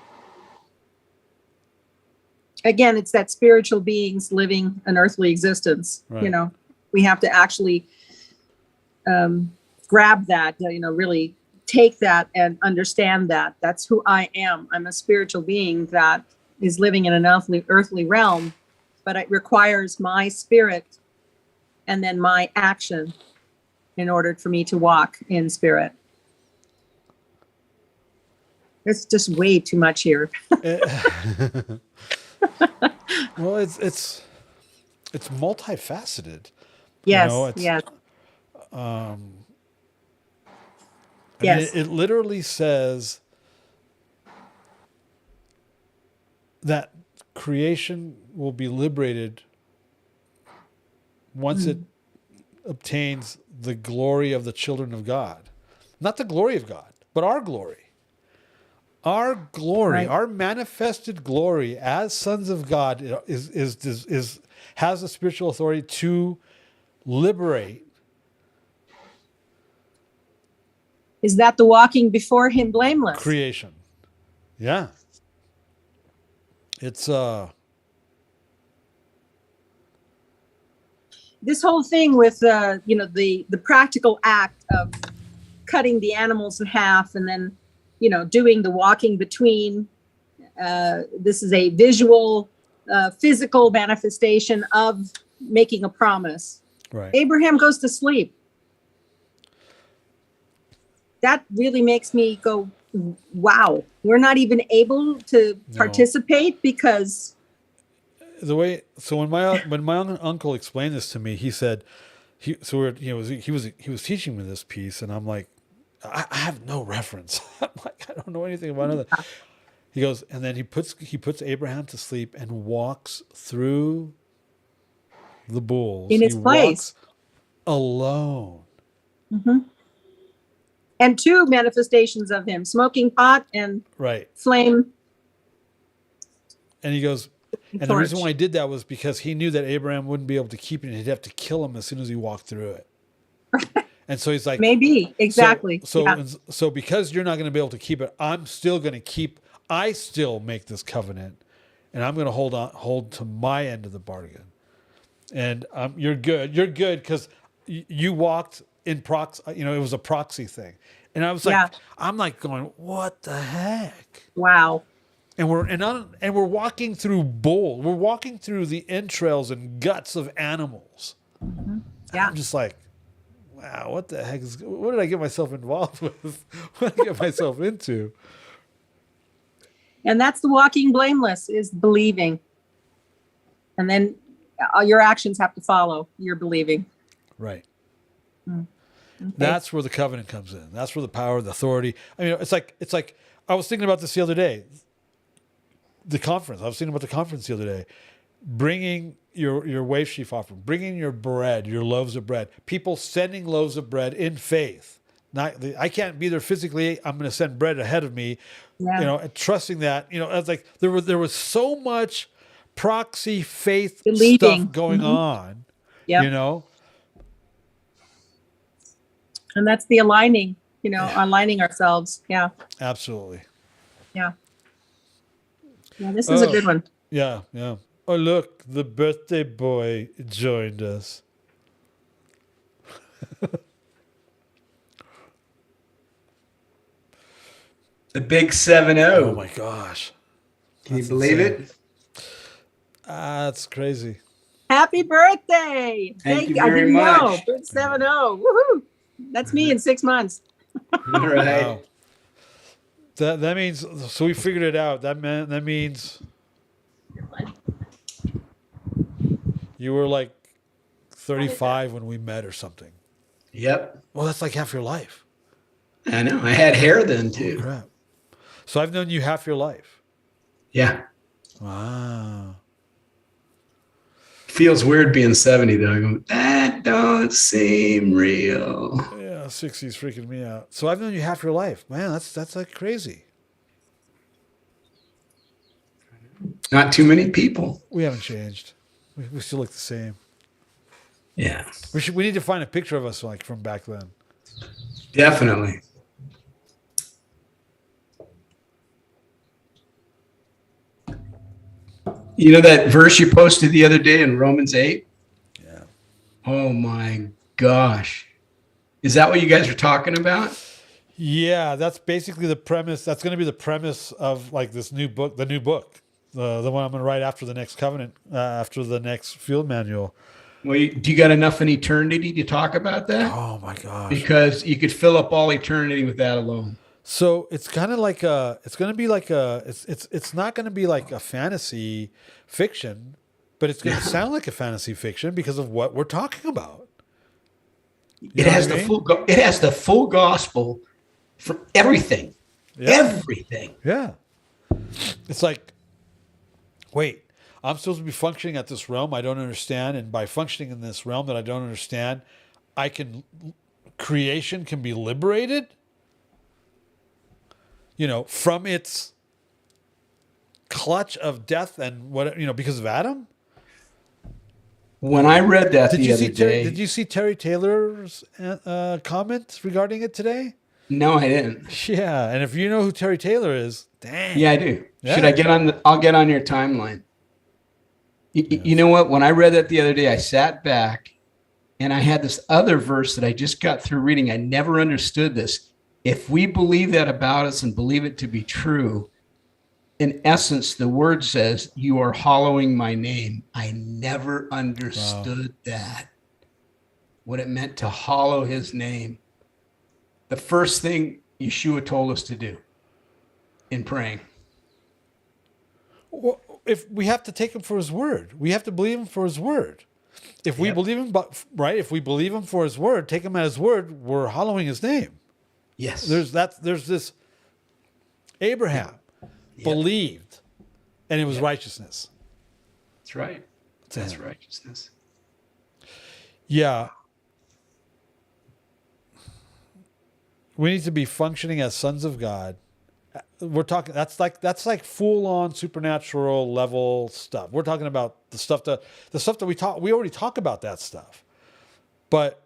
Again, it's that spiritual beings living an earthly existence. Right. We have to actually grab that, really take that and understand that that's who I am. I'm a spiritual being that is living in an earthly realm, but it requires my spirit and then my action in order for me to walk in spirit. It's just way too much here. Well, it's multifaceted. Yes, yes. I Yes. mean, it literally says that creation will be liberated once it obtains the glory of the children of God. Not the glory of God, but our glory. Our glory, Right. our manifested glory as sons of God has the spiritual authority to liberate. Is that the walking before him blameless? Creation. Yeah. It's This whole thing with the practical act of cutting the animals in half and then doing the walking between. This is a visual, physical manifestation of making a promise. right. Abraham goes to sleep. That really makes me go, wow, we're not even able to participate because when my uncle explained this to me, he said he was teaching me this piece, and I'm like, I have no reference. I'm like, I don't know anything about it. He goes, and then he puts Abraham to sleep and walks through the bulls in his place walks alone. Mm-hmm. And two manifestations of him, smoking pot and Right. flame. And he goes, and the reason why he did that was because he knew that Abraham wouldn't be able to keep it, and he'd have to kill him as soon as he walked through it. And so he's like, maybe, exactly. So because you're not going to be able to keep it, I'm still going to keep. I still make this covenant, and I'm going to hold to my end of the bargain. And you're good. You're good because you walked in proxy. It was a proxy thing. And I was Yeah. like, I'm like going, what the heck? Wow. And we're walking through we're walking through the entrails and guts of animals. And Yeah. I'm just like, wow, what the heck what did I get myself involved with? What did I get myself into? And that's the walking blameless, is believing. And then your actions have to follow your believing. Right. Okay. That's where the covenant comes in. That's where the power, the authority. I mean, it's like I was thinking about this the other day. The conference. I was thinking about the conference the other day. Bringing your wave sheaf offering, bringing your bread, your loaves of bread. People sending loaves of bread in faith. I can't be there physically. I'm going to send bread ahead of me. Yeah. And trusting that. It's like there was so much proxy faith Believing. stuff going on. Yep. And that's the aligning, aligning ourselves. Yeah. Absolutely. Yeah. Yeah. This is a good one. Yeah. Yeah. Oh, look, the birthday boy joined us. The big 7-0. Oh my gosh. Can you believe it? That's crazy. Happy birthday. Thank you I very didn't know. much. Good 7-0. Woohoo. That's me in 6 months. All right. Wow. That means, so we figured it out. That means you were like 35 when we met or something. Yep. Well, that's like half your life. I know. I had hair then too. Crap. So I've known you half your life. Yeah. Wow. Feels weird being 70 though. I go, that don't seem real. Yeah, 60's freaking me out. So I've known you half your life. Man, that's like crazy. Not too many people. We haven't changed. We still look the same. Yeah. We need to find a picture of us like from back then. Definitely. You know that verse you posted the other day in Romans 8? Yeah. Oh my gosh. Is that what you guys are talking about? Yeah, that's basically the premise. That's going to be the premise of like this new book, the one I'm going to write after the next covenant, after the next field manual. Well, do you got enough in eternity to talk about that? Oh my gosh. Because you could fill up all eternity with that alone. So it's kind of like it's going to be like it's not going to be like a fantasy fiction, but it's going to sound like a fantasy fiction because of what we're talking about. It has the full gospel for everything. Yeah. Everything. Yeah. It's like, wait, I'm supposed to be functioning at this realm I don't understand, and by functioning in this realm that I don't understand, creation can be liberated, from its clutch of death and because of Adam. When I read that Did the you other see day, Did you see Terry Taylor's comment regarding it today? no, I didn't. Yeah, and if you know who Terry Taylor is, dang. Yeah, I do. Yeah. Should I get on? I'll get on your timeline. You know what? When I read that the other day, I sat back and I had this other verse that I just got through reading. I never understood this. If we believe that about us and believe it to be true, in essence, the word says, you are hallowing my name. I never understood that, what it meant to hallow his name. The first thing Yeshua told us to do in praying. Well, if we have to take him for his word, we have to believe him for his word. If we believe him, if we believe him for his word, take him at his word, we're hallowing his name. Yes. There's this Abraham believed, and it was righteousness. That's right. That's righteousness. Yeah. We need to be functioning as sons of God. We're talking that's like full on supernatural level stuff. We're talking about the stuff that we already talk about that stuff. But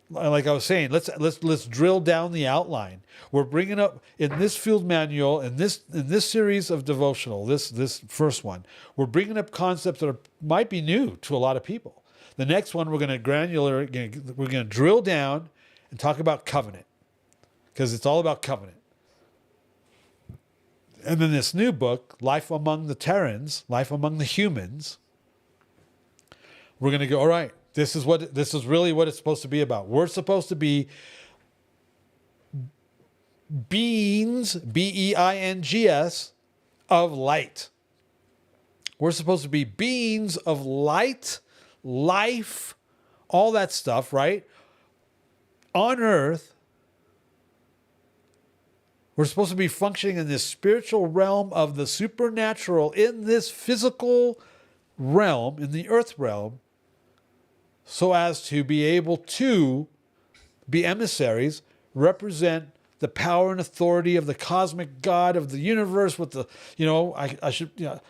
like I was saying, let's drill down the outline. We're bringing up in this field manual, in this series of devotional, this first one, we're bringing up concepts that might be new to a lot of people. The next one we're going to drill down and talk about covenant. because it's all about covenant. And then this new book, Life Among the Terrans, Life Among the Humans, we're going to go, all right, this is really what it's supposed to be about. We're supposed to be beings, B-E-I-N-G-S, of light. We're supposed to be beings of light, life, all that stuff, right? On earth, we're supposed to be functioning in this spiritual realm of the supernatural, in this physical realm, in the earth realm, so as to be able to be emissaries, represent the power and authority of the cosmic God of the universe with the, I should,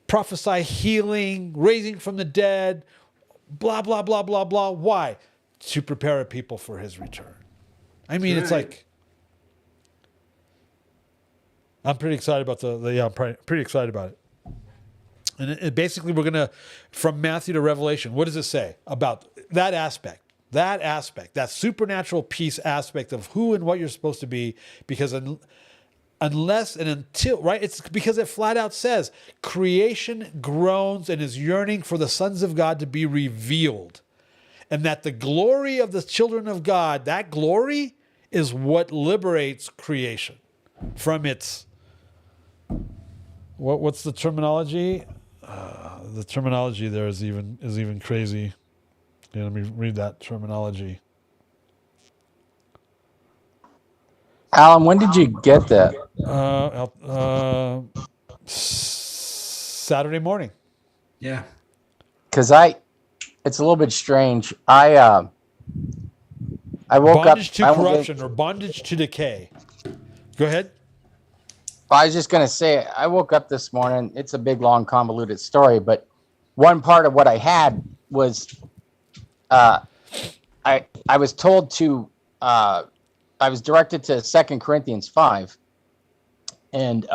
prophesy healing, raising from the dead, blah, blah, blah, blah, blah. Why? To prepare a people for his return. I mean, it's like, I'm pretty excited about I'm pretty excited about it. And basically we're going to, from Matthew to Revelation, what does it say about that aspect? That supernatural piece aspect of who and what you're supposed to be, because unless and until, right? It's because it flat out says creation groans and is yearning for the sons of God to be revealed. And that the glory of the children of God, that glory is what liberates creation from its, what's the terminology? The terminology there is even crazy. Yeah, let me read that terminology. Alan, when did you get that? Saturday morning. Yeah. Because it's a little bit strange. I woke bondage up. to corruption or bondage to decay. Go ahead. I was just going to say, I woke up this morning. It's a big, long, convoluted story, but one part of what I had was I was told to, I was directed to 2 Corinthians 5. And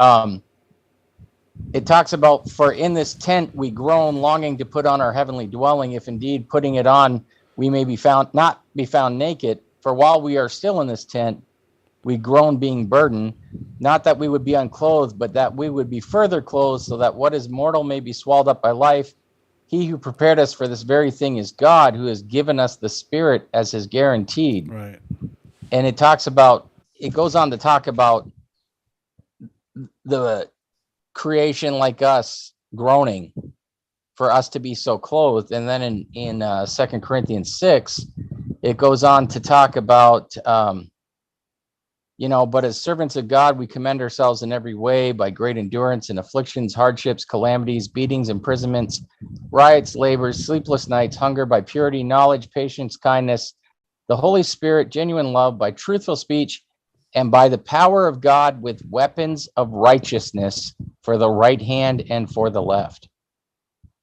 it talks about, for in this tent we groan, longing to put on our heavenly dwelling, if indeed putting it on we may not be found naked. For while we are still in this tent, we groan, being burdened, not that we would be unclothed, but that we would be further clothed, so that what is mortal may be swallowed up by life. He who prepared us for this very thing is God, who has given us the Spirit as his guaranteed. Right. And it goes on to talk about the creation like us groaning for us to be so clothed. And then in 2 Corinthians 6, it goes on to talk about, but as servants of God, we commend ourselves in every way by great endurance in afflictions, hardships, calamities, beatings, imprisonments, riots, labors, sleepless nights, hunger, by purity, knowledge, patience, kindness, the Holy Spirit, genuine love, by truthful speech, and by the power of God with weapons of righteousness for the right hand and for the left.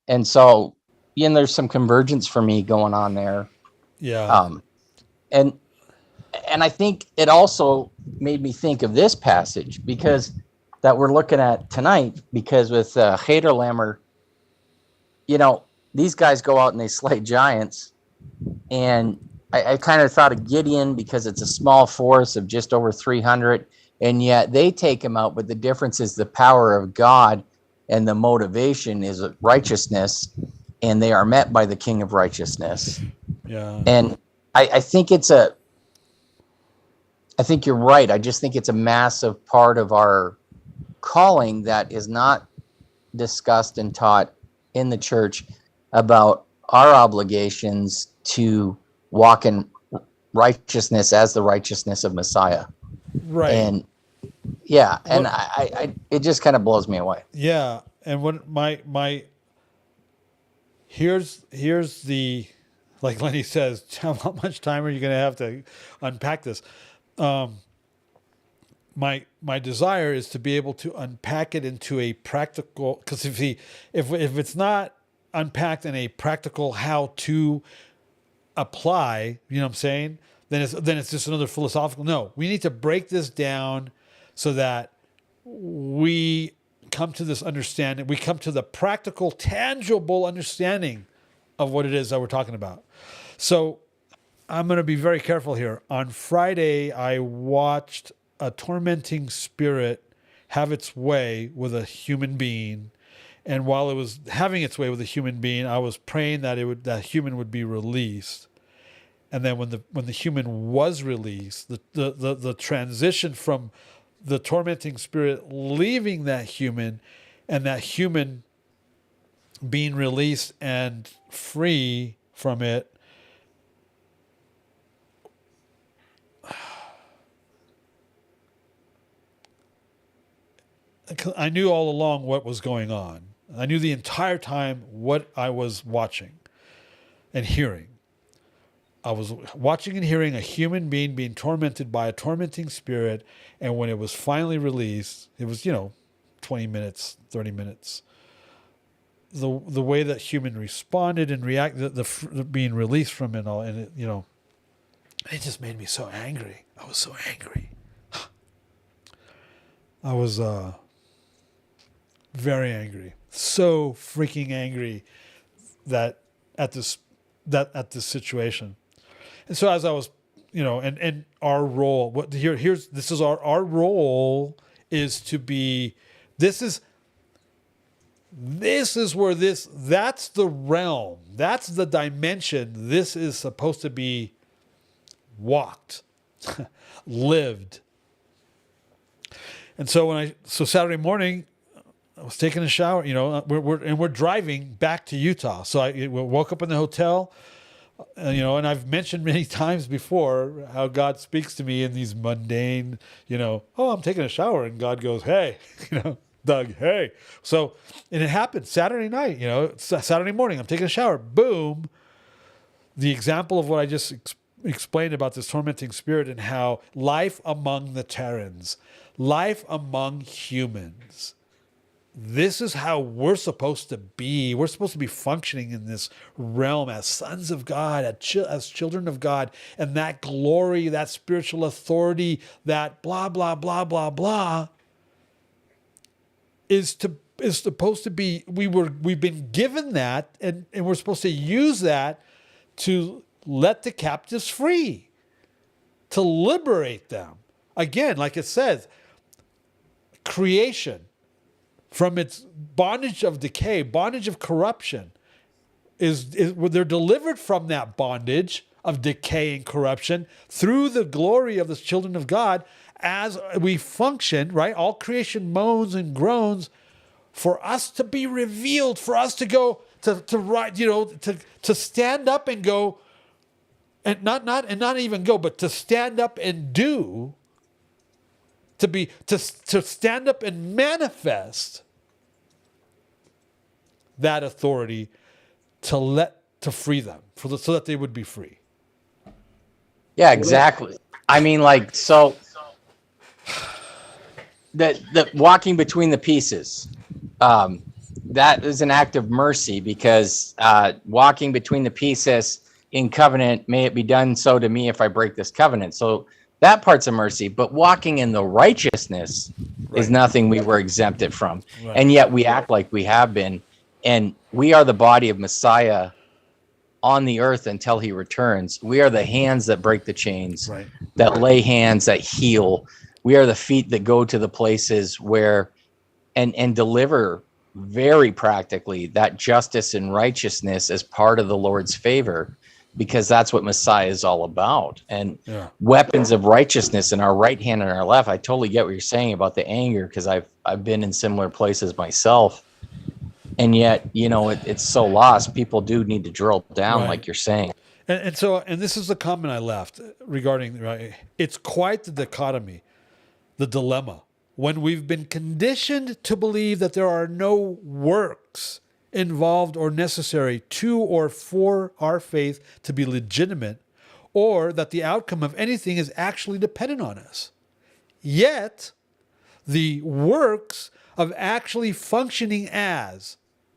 And so, there's some convergence for me going on there. Yeah. And I think it also made me think of this passage because that we're looking at tonight, because with Haderlammer, these guys go out and they slay giants. And I kind of thought of Gideon because it's a small force of just over 300, and yet they take him out. But the difference is the power of God, and the motivation is righteousness, and they are met by the King of Righteousness. Yeah. And I think I think you're right. I just think it's a massive part of our calling that is not discussed and taught in the church about our obligations to walk in righteousness as the righteousness of Messiah. Right. And I it just kind of blows me away. Yeah. And when my here's the, like Lenny says, how much time are you going to have to unpack this? My desire is to be able to unpack it into a practical, because if it's not unpacked in a practical how to apply, you know what I'm saying, then it's just another philosophical. No, we need to break this down so that we come to this understanding. We come to the practical, tangible understanding of what it is that we're talking about. So I'm going to be very careful here. On Friday, I watched a tormenting spirit have its way with a human being. And while it was having its way with a human being, I was praying that that human would be released. And then when the human was released, the transition from the tormenting spirit leaving that human and that human being released and free from it, I knew all along what was going on. I knew the entire time what I was watching and hearing. I was watching and hearing a human being tormented by a tormenting spirit. And when it was finally released, it was, 20 minutes, 30 minutes. The way that human responded and reacted, the being released from it all, and it just made me so angry. I was so angry. I was very angry, so freaking angry that at this situation. And so as I was, and our role, this is our role is to be, this is where that's the realm, that's the dimension this is supposed to be walked, lived. And so Saturday morning, I was taking a shower, we're driving back to Utah. So I woke up in the hotel, and I've mentioned many times before how God speaks to me in these mundane, I'm taking a shower and God goes, hey, Doug, hey. So, and it happened Saturday night, Saturday morning, I'm taking a shower, boom. The example of what I just explained about this tormenting spirit and how life among the Terrans, life among humans, this is how we're supposed to be. We're supposed to be functioning in this realm as sons of God, as children of God. And that glory, that spiritual authority, that blah, blah, blah, blah, blah, is supposed to be, we've been given that, and we're supposed to use that to let the captives free, to liberate them. Again, like it says, creation, from its bondage of decay, bondage of corruption, they're delivered from that bondage of decay and corruption through the glory of the children of God as we function, right? All creation moans and groans for us to be revealed, for us to go to stand up and go, and not even go, but to stand up and do. To stand up and manifest that authority to free them, so that they would be free. Yeah, exactly. I mean, so the walking between the pieces, that is an act of mercy, because walking between the pieces in covenant, may it be done so to me if I break this covenant. So that part's a mercy, but walking in the righteousness is nothing we were exempted from. Right. And yet we act like we have been. And we are the body of Messiah on the earth until he returns. We are the hands that break the chains, right, that lay hands, that heal. We are the feet that go to the places where and deliver very practically that justice and righteousness as part of the Lord's favor, because that's what Messiah is all about. And weapons of righteousness in our right hand and our left. I totally get what you're saying about the anger, because I've been in similar places myself. And yet, it's so lost. People do need to drill down, right, like you're saying. And this is the comment I left regarding, right? It's quite the dichotomy, the dilemma. When we've been conditioned to believe that there are no works involved or necessary to or for our faith to be legitimate, or that the outcome of anything is actually dependent on us. Yet, the works of actually functioning as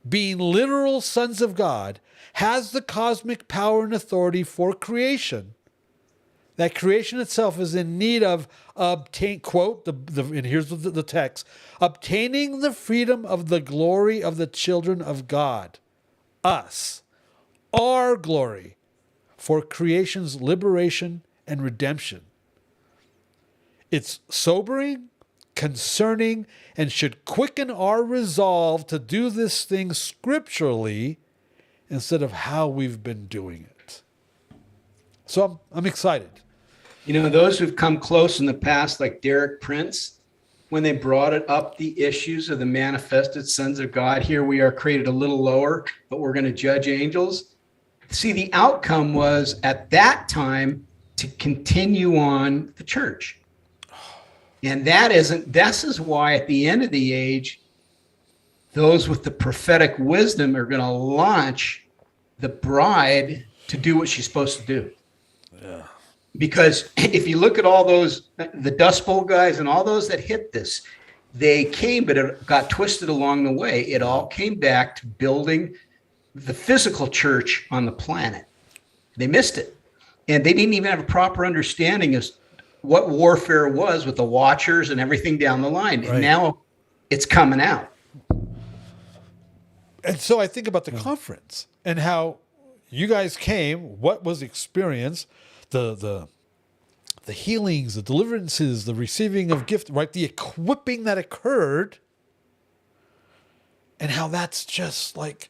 being literal sons of God has the cosmic power and authority for creation. That creation itself is in need of quote, and here's the text, obtaining the freedom of the glory of the children of God. Us. Our glory. for creation's liberation and redemption. It's sobering, concerning, and should quicken our resolve to do this thing scripturally instead of how we've been doing it. So I'm excited. You know, those who've come close in the past, like Derek Prince, when they brought it up, the issues of the manifested sons of God, here we are created a little lower, but we're going to judge angels. See, the outcome was at that time to continue on the church. And this is why at the end of the age, those with the prophetic wisdom are going to launch the bride to do what she's supposed to do. Yeah. Because if you look at all those, the Dust Bowl guys and all those that hit this, they came, but it got twisted along the way. It all came back to building the physical church on the planet. They missed it. And they didn't even have a proper understanding of what warfare was with the watchers and everything down the line. Right. And now it's coming out. And so I think about the conference and how you guys came, what was the experience, the healings, the deliverances, the receiving of gift, right? The equipping that occurred, and how that's just like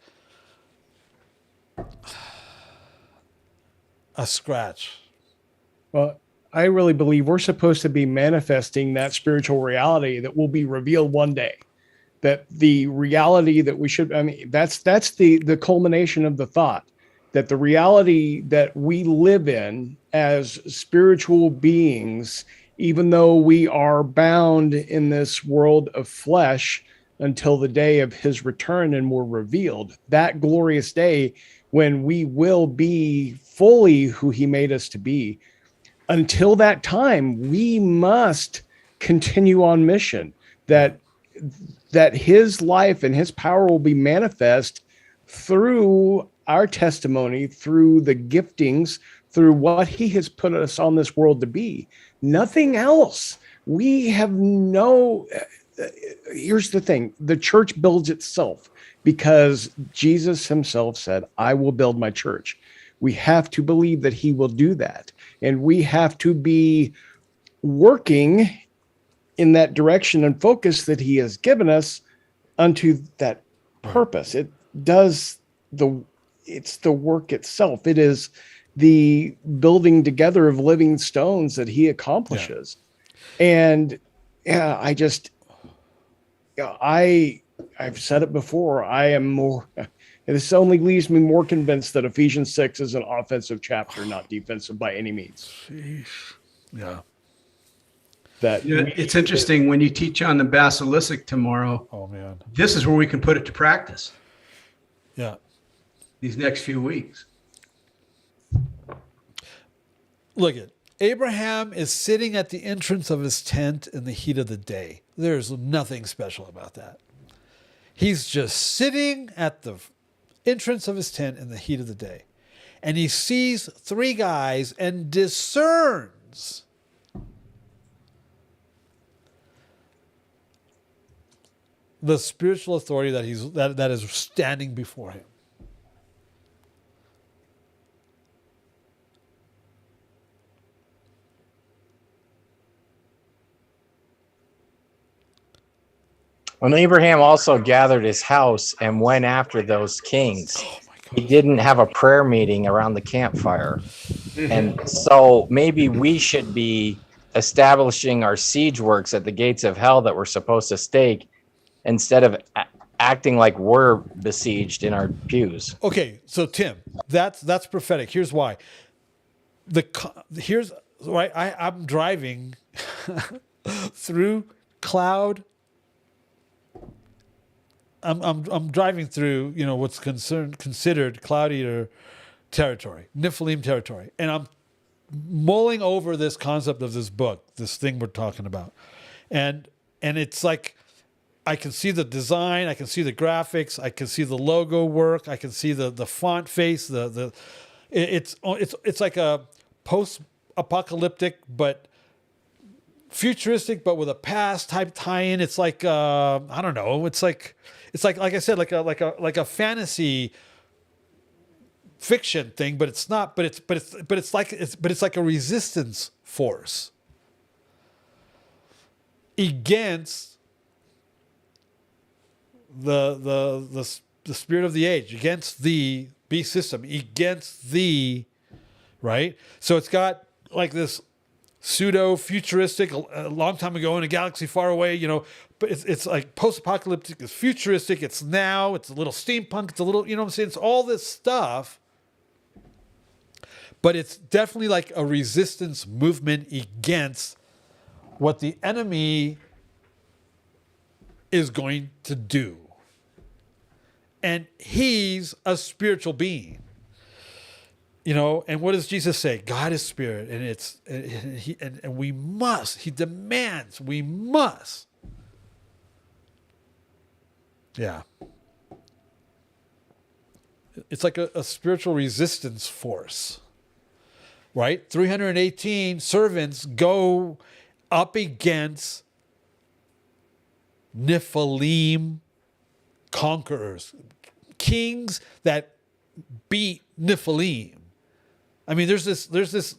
a scratch. Well, I really believe we're supposed to be manifesting that spiritual reality that will be revealed one day. That the reality that we should, I mean, that's the culmination of the thought, that the reality that we live in as spiritual beings, even though we are bound in this world of flesh until the day of his return and we're revealed, that glorious day when we will be fully who he made us to be. Until that time, we must continue on mission, that his life and his power will be manifest through our testimony, through the giftings, through what he has put us on this world to be. Nothing else. We have here's the thing. The church builds itself because Jesus himself said, I will build my church. We have to believe that he will do that. And we have to be working in that direction and focus that he has given us unto that purpose. It's the work itself. It is the building together of living stones that he accomplishes. Yeah. And yeah, I've said it before. I am more, this only leaves me more convinced that Ephesians 6 is an offensive chapter, not defensive by any means. Jeez. Yeah. It's interesting when you teach on the basilisk tomorrow. Oh man. This is where we can put it to practice. Yeah. These next few weeks. Look at Abraham is sitting at the entrance of his tent in the heat of the day. There's nothing special about that. He's just sitting at the entrance of his tent in the heat of the day. And he sees three guys and discerns the spiritual authority that is standing before him. When Abraham also gathered his house and went after those kings, he didn't have a prayer meeting around the campfire. And so maybe we should be establishing our siege works at the gates of hell that we're supposed to stake instead of acting like we're besieged in our pews. Okay, so Tim, that's prophetic. Here's why. I'm driving through cloud. I'm driving through, what's considered cloud eater territory, Nephilim territory, and I'm mulling over this concept of this book, this thing we're talking about, and it's like I can see the design, I can see the graphics, I can see the logo work, I can see the font face, it's like a post-apocalyptic but futuristic, but with a past type tie-in. It's like I don't know. It's like I said, like a fantasy fiction thing, but it's not. But it's like a resistance force against the spirit of the age, against the beast system, against the right. So it's got like this pseudo futuristic a long time ago in a galaxy far away, but it's like post-apocalyptic, it's futuristic, it's now, it's a little steampunk, it's a little, what I'm saying? It's all this stuff, but it's definitely like a resistance movement against what the enemy is going to do. And he's a spiritual being. And what does Jesus say? God is spirit, and we must. He demands we must. Yeah, it's like a spiritual resistance force, right? 318 servants go up against Nephilim conquerors, kings that beat Nephilim. I mean, there's this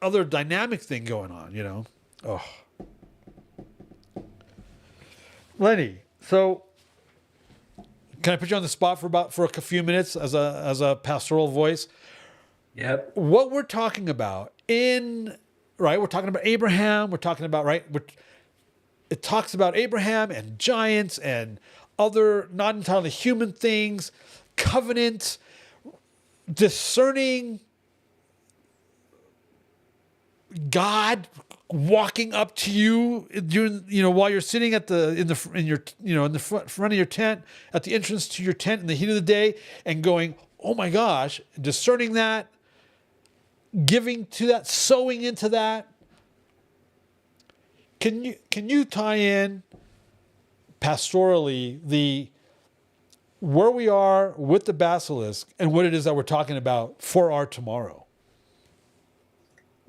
other dynamic thing going on, Oh, Lenny. So, can I put you on the spot for a few minutes as a pastoral voice? Yep. What we're talking about we're talking about Abraham. We're talking about it talks about Abraham and giants and other not entirely human things, covenants, discerning God walking up to you during, while you're sitting in the front of your tent, at the entrance to your tent in the heat of the day, and going, oh my gosh, discerning that, giving to that, sowing into that. Can you tie in pastorally where we are with the basilisk and what it is that we're talking about for our tomorrow?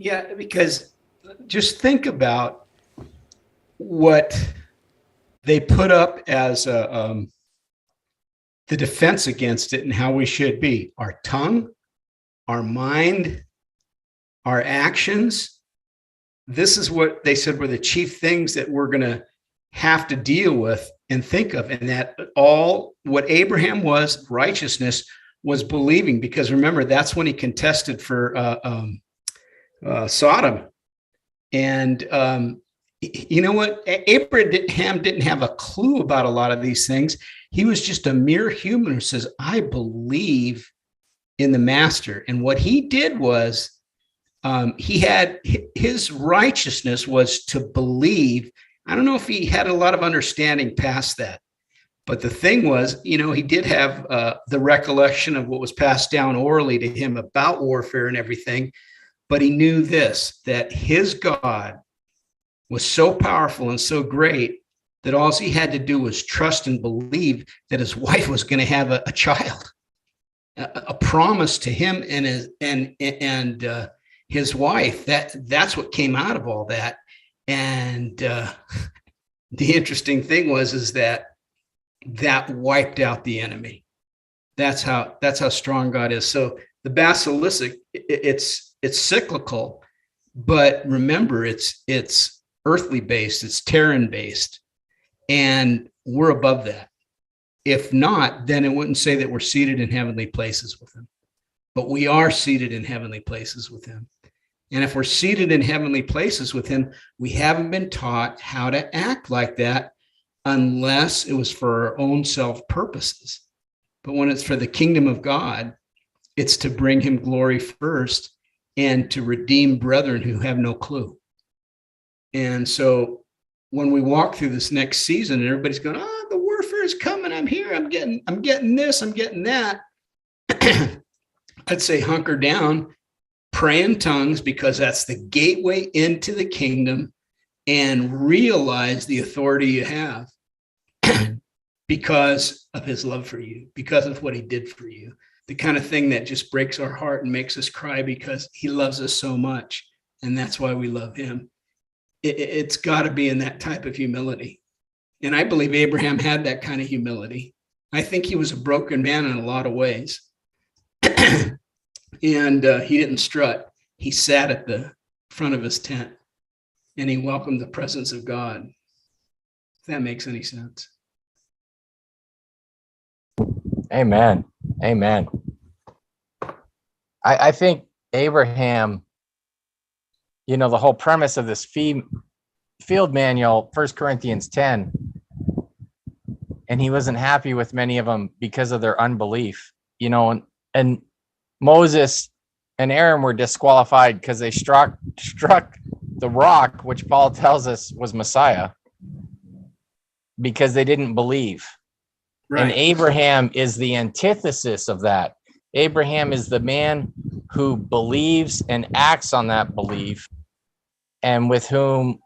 Yeah, because just think about what they put up as the defense against it and how we should be. Our tongue, our mind, our actions. This is what they said were the chief things that we're going to have to deal with and think of. And that all what Abraham was, righteousness, was believing. Because remember, that's when he contested for Sodom. And you know what? Abraham didn't have a clue about a lot of these things. He was just a mere human who says, I believe in the master. And what he did was his righteousness was to believe. I don't know if he had a lot of understanding past that. But the thing was, he did have the recollection of what was passed down orally to him about warfare and everything. But he knew this, that his God was so powerful and so great that all he had to do was trust and believe that his wife was going to have a child, a promise to him and his wife. That's what came out of all that. And the interesting thing is that wiped out the enemy. That's how strong God is. So the basilisk, it's cyclical, but remember, it's earthly based, it's terran based, and we're above that. If not, then it wouldn't say that we're seated in heavenly places with him, but we are seated in heavenly places with him. And if we're seated in heavenly places with him, we haven't been taught how to act like that unless it was for our own self purposes. But when it's for the kingdom of God, it's to bring him glory first and to redeem brethren who have no clue. And so when we walk through this next season and everybody's going, the warfare is coming, I'm here, I'm getting this, I'm getting that. I'd say hunker down, pray in tongues, because that's the gateway into the kingdom, and realize the authority you have because of his love for you, because of what he did for you. The kind of thing that just breaks our heart and makes us cry because he loves us so much. And that's why we love him. It's got to be in that type of humility. And I believe Abraham had that kind of humility. I think he was a broken man in a lot of ways. And he didn't strut. He sat at the front of his tent and he welcomed the presence of God. If that makes any sense. Amen. Amen. I think Abraham, you know, the whole premise of this field manual, 1 Corinthians 10, and he wasn't happy with many of them because of their unbelief, you know, and Moses and Aaron were disqualified because they struck the rock, which Paul tells us was Messiah, because they didn't believe. Right. And Abraham is the antithesis of that. Abraham is the man who believes and acts on that belief, and with whom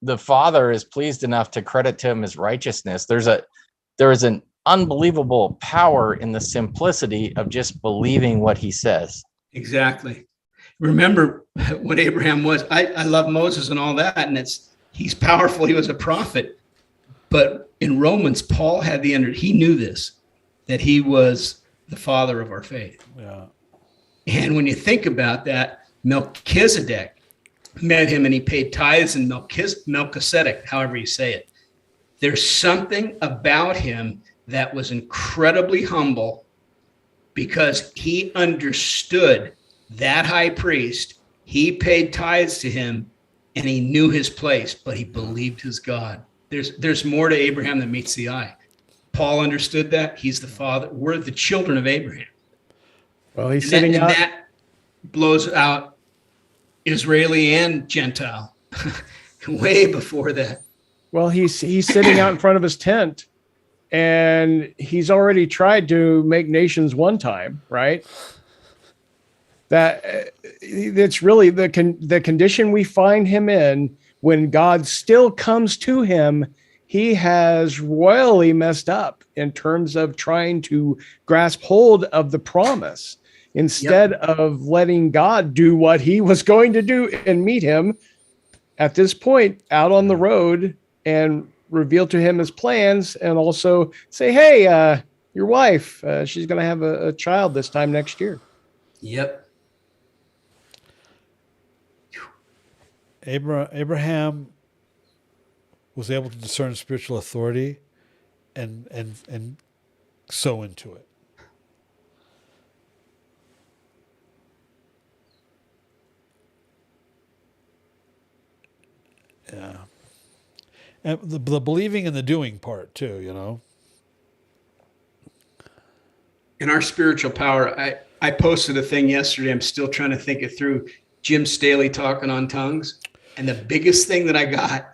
the Father is pleased enough to credit to him as righteousness. There is an unbelievable power in the simplicity of just believing what he says. Exactly. Remember what Abraham was. I love Moses and all that, and he's powerful. He was a prophet. But in Romans, Paul had he knew this, that he was the father of our faith. Yeah. And when you think about that, Melchizedek met him and he paid tithes in Melchizedek, however you say it. There's something about him that was incredibly humble because he understood that high priest. He paid tithes to him and he knew his place, but he believed his God. There's more to Abraham than meets the eye. Paul understood that. He's the father. We're the children of Abraham. Well, he's sitting out. That blows out Israeli and Gentile way before that. Well, he's sitting out in front of his tent, and he's already tried to make nations one time, right? That's really the condition we find him in when God still comes to him. He has royally messed up in terms of trying to grasp hold of the promise instead of letting God do what he was going to do and meet him at this point out on the road and reveal to him his plans, and also say, hey, your wife, she's going to have a child this time next year. Yep. Abraham was able to discern spiritual authority and sow into it. Yeah. And the believing and the doing part too, you know. In our spiritual power, I posted a thing yesterday. I'm still trying to think it through. Jim Staley talking on tongues. And the biggest thing that I got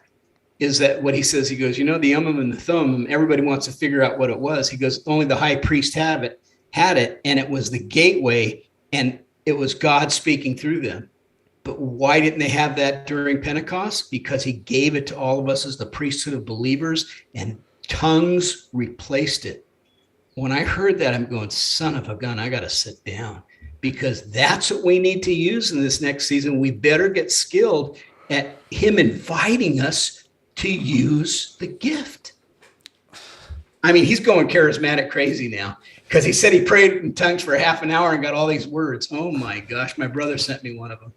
is that what he says, he goes, you know, the and the Thummim, everybody wants to figure out what it was. He goes, only the high priest had it, and it was the gateway, and it was God speaking through them. But why didn't they have that during Pentecost? Because he gave it to all of us as the priesthood of believers, and tongues replaced it. When I heard that, I'm going, son of a gun, I got to sit down, because that's what we need to use in this next season. We better get skilled at him inviting us to use the gift. I mean, he's going charismatic crazy now, because he said he prayed in tongues for half an hour and got all these words. Oh my gosh, my brother sent me one of them.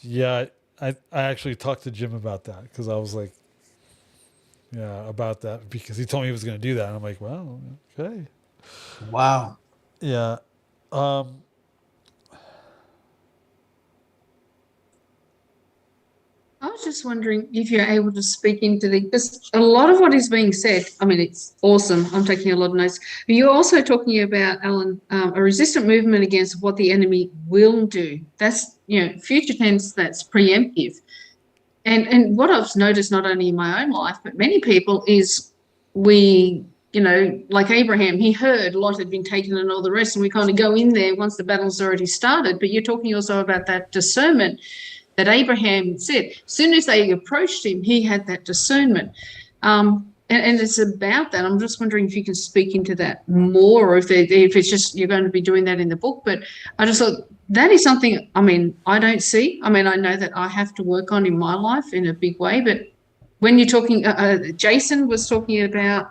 Yeah, I actually talked to Jim about that, because I was like, yeah, about that, because he told me he was going to do that. And I'm like, well, okay. Wow. Yeah. I was just wondering if you're able to speak into because a lot of what is being said, I mean, it's awesome. I'm taking a lot of notes. But you're also talking about, Alan, a resistant movement against what the enemy will do. That's, future tense, that's preemptive. And what I've noticed, not only in my own life, but many people, is we, like Abraham, he heard Lot had been taken and all the rest, and we kind of go in there once the battle's already started. But you're talking also about that discernment that Abraham said. As soon as they approached him, he had that discernment. And it's about that. I'm just wondering if you can speak into that more, or if it's just you're going to be doing that in the book. But I just thought that is something, I don't see. I know that I have to work on in my life in a big way. But when you're talking, Jason was talking about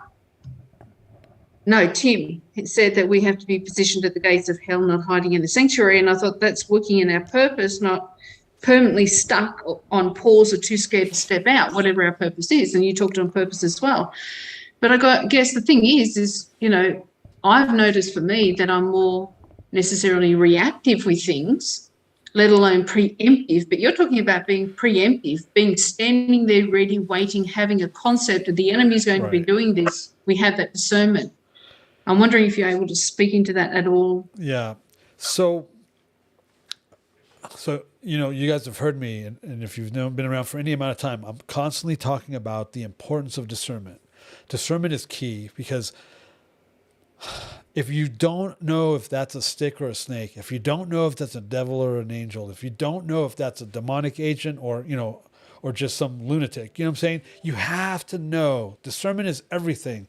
no, Tim had said that we have to be positioned at the gates of hell, not hiding in the sanctuary. And I thought that's working in our purpose, not permanently stuck on pause or too scared to step out, whatever our purpose is. And you talked on purpose as well. But guess the thing is, I've noticed for me that I'm more necessarily reactive with things, let alone preemptive. But you're talking about being preemptive, being standing there ready, waiting, having a concept that the enemy is going to be doing this. We have that discernment. I'm wondering if you're able to speak into that at all. Yeah. So you guys have heard me, and if you've been around for any amount of time, I'm constantly talking about the importance of discernment. Discernment is key, because if you don't know if that's a stick or a snake, if you don't know if that's a devil or an angel, if you don't know if that's a demonic agent or just some lunatic, you know what I'm saying? You have to know. Discernment is everything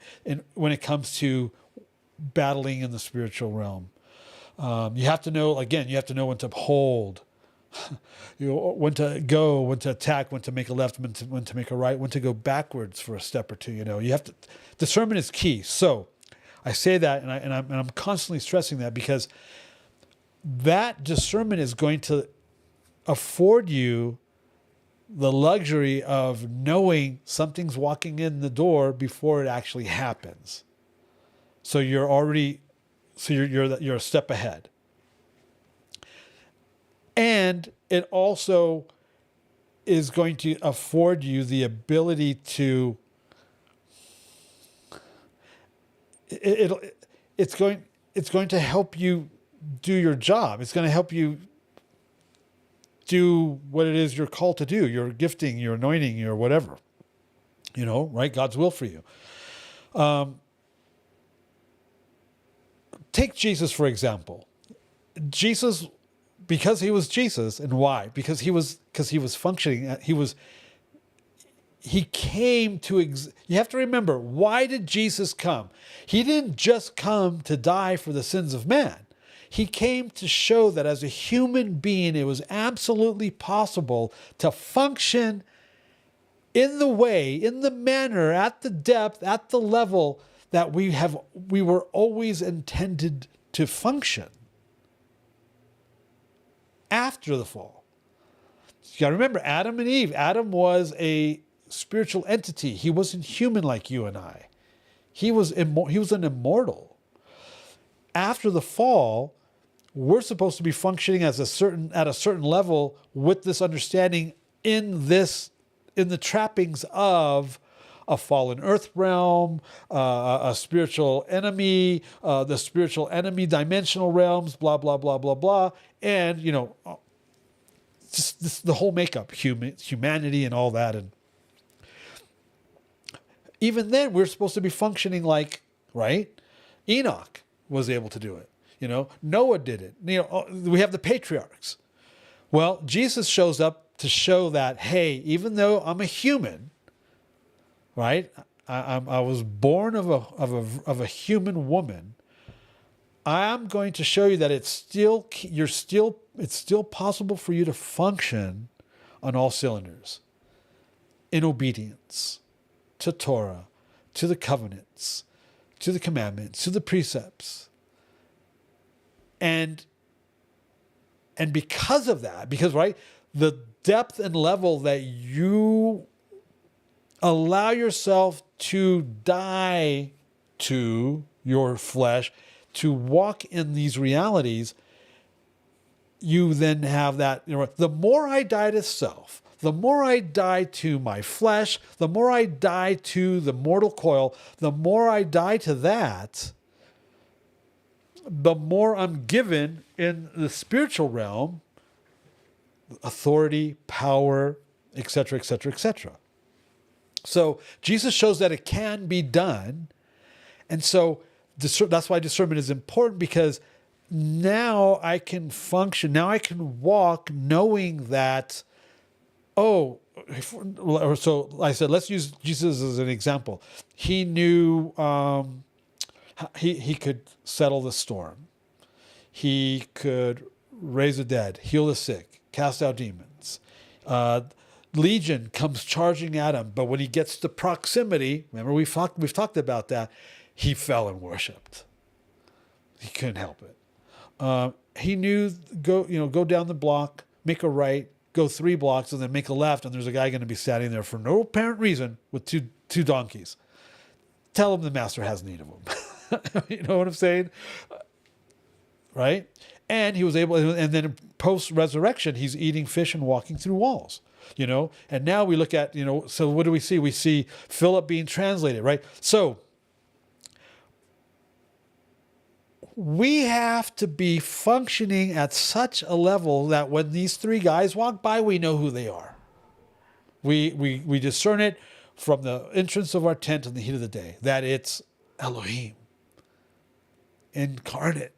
when it comes to battling in the spiritual realm. You have to know, again, you have to know when to hold, when to go, when to attack, when to make a left, when to make a right, when to go backwards for a step or two. You have to. Discernment is key. So I say that, and I'm constantly stressing that, because that discernment is going to afford you the luxury of knowing something's walking in the door before it actually happens. So you're a step ahead. And it also is going to afford you the ability to it's going to help you do your job. It's going to help you do what it is you're called to do, your gifting, your anointing, your whatever. Right? God's will for you. Take Jesus, for example. Jesus, because he was Jesus, and why? Because he was functioning. He came to, you have to remember, why did Jesus come? He didn't just come to die for the sins of man. He came to show that as a human being, it was absolutely possible to function in the way, in the manner, at the depth, at the level that we were always intended to function after the fall. You got to remember, Adam and Eve. Adam was a spiritual entity. He wasn't human like you and I. He was an immortal. After the fall, we're supposed to be functioning at a certain level with this understanding in the trappings of a fallen earth realm, a spiritual enemy, the spiritual enemy dimensional realms, blah, blah, blah, blah, blah. And, just the whole makeup, humanity and all that. And even then, we're supposed to be functioning like, right? Enoch was able to do it. Noah did it. We have the patriarchs. Well, Jesus shows up to show that, hey, even though I'm a human, right? I was born of a human woman. I'm going to show you that it's still possible for you to function on all cylinders in obedience to Torah, to the covenants, to the commandments, to the precepts. And because of that, right, the depth and level that you allow yourself to die to your flesh, to walk in these realities, you then have that, the more I die to self, the more I die to my flesh, the more I die to the mortal coil, the more I die to that, the more I'm given in the spiritual realm, authority, power, etc., etc., etc. So Jesus shows that it can be done. And so that's why discernment is important, because now I can function, now I can walk knowing that, so I said, let's use Jesus as an example. He knew he could settle the storm. He could raise the dead, heal the sick, cast out demons. Legion comes charging at him, but when he gets to proximity, remember we've talked about that, he fell and worshipped. He couldn't help it. He knew go down the block, make a right, go 3 blocks, and then make a left, and there's a guy going to be standing there for no apparent reason with two donkeys. Tell him the master has need of him. You know what I'm saying? Right? And he was able, and then post-resurrection, he's eating fish and walking through walls. And now we look at, so what do we see? We see Philip being translated, right? So we have to be functioning at such a level that when these 3 guys walk by, we know who they are. We discern it from the entrance of our tent in the heat of the day, that it's Elohim incarnate.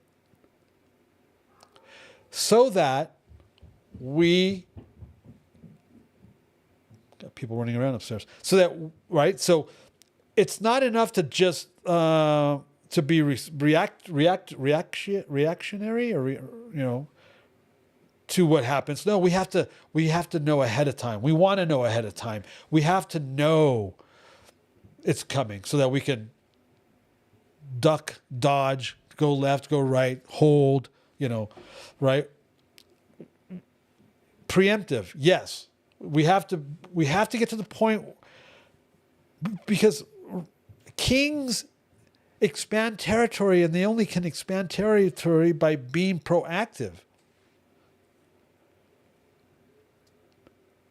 So that we got people running around upstairs. So that, right? So it's not enough to just to be reactionary or to what happens. No, we have to know ahead of time. We want to know ahead of time. We have to know it's coming so that we can duck, dodge, go left, go right, hold, right? Preemptive, yes. We have to get to the point, because kings expand territory, and they only can expand territory by being proactive.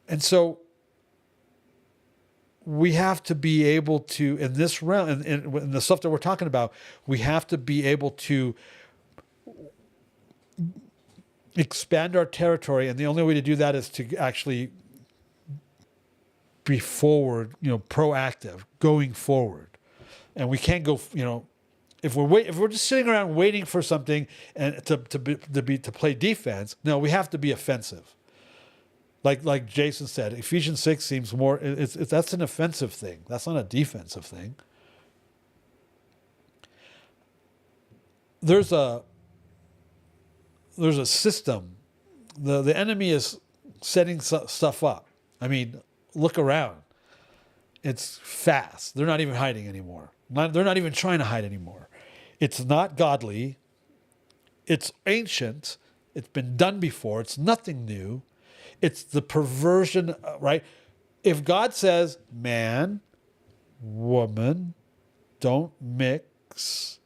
And so we have to be able to, in this realm, in the stuff that we're talking about, we have to be able to expand our territory. And the only way to do that is to actually be forward, proactive, going forward. And we can't go, if we're just sitting around waiting for something and to play defense, no, we have to be offensive. Like Jason said, Ephesians 6 seems more, that's an offensive thing. That's not a defensive thing. There's a system. The enemy is setting stuff up. I mean, look around. It's fast. They're not even hiding anymore. They're not even trying to hide anymore. It's not godly. It's ancient. It's been done before. It's nothing new. It's the perversion, right? If God says, man, woman, don't mix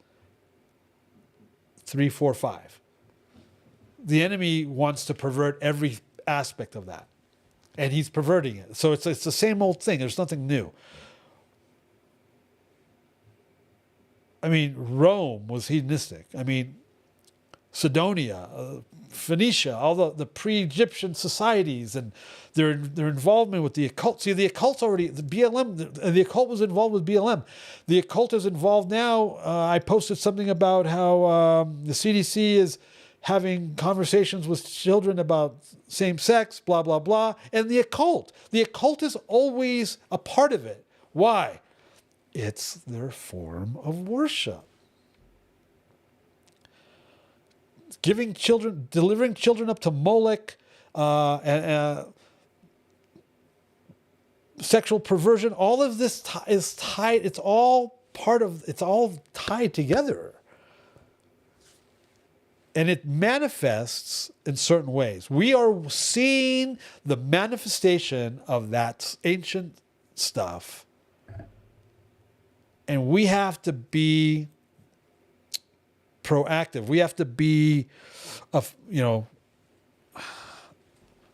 3, 4, 5. The enemy wants to pervert every aspect of that. And he's perverting it. So it's the same old thing. There's nothing new. I mean, Rome was hedonistic. I mean, Sidonia, Phoenicia, all the pre-Egyptian societies, and their involvement with the occult. See, the occult's already, the occult was involved with BLM. The occult is involved now. I posted something about how the CDC is having conversations with children about same sex, blah, blah, blah. And the occult is always a part of it. Why? It's their form of worship. Delivering children up to Molech, and sexual perversion. All of this is tied. It's all tied together. And it manifests in certain ways. We are seeing the manifestation of that ancient stuff. And we have to be proactive. We have to be,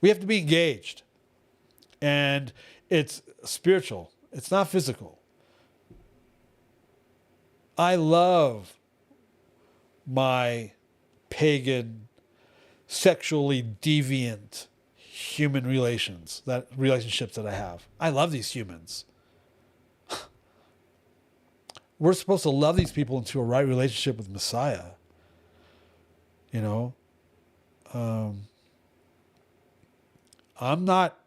we have to be engaged. And it's spiritual. It's not physical. I love my pagan, sexually deviant human relationships that I have. I love these humans. We're supposed to love these people into a right relationship with Messiah. I'm not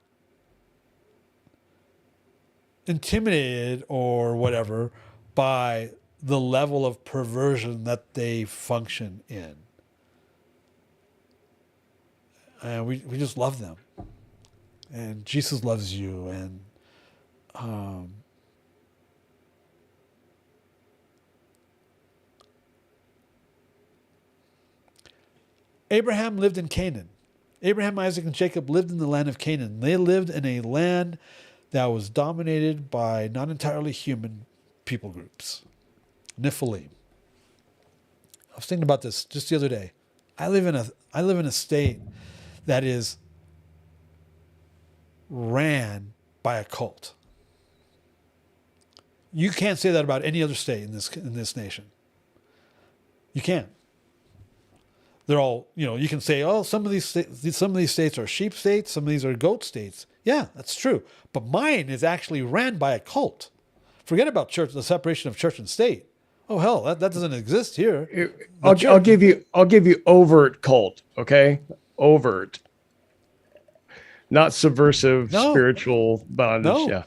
intimidated or whatever by the level of perversion that they function in. And we just love them. And Jesus loves you. And Abraham lived in Canaan. Abraham, Isaac, and Jacob lived in the land of Canaan. They lived in a land that was dominated by not entirely human people groups, Nephilim. I was thinking about this just the other day. I live in a state that is ran by a cult. You can't say that about any other state in this nation. You can't. They're all, you can say, oh, some of these states are sheep states, some of these are goat states. Yeah, that's true. But mine is actually ran by a cult. Forget about church, the separation of church and state. Oh hell, that doesn't exist here. I'll give you overt cult, okay? Overt. Not subversive spiritual bondage. No. Yeah.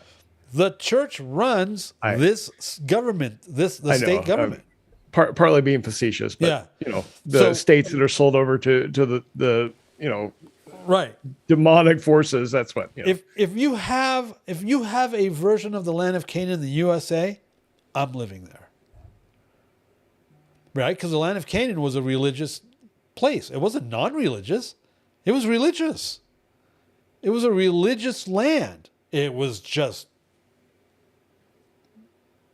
The church runs this government, the state government. Partly being facetious, but the states that are sold over to the right, demonic forces. That's what. If you have a version of the land of Canaan in the USA, I'm living there. Right, because the land of Canaan was a religious place. It wasn't non-religious. It was religious. It was a religious land. It was just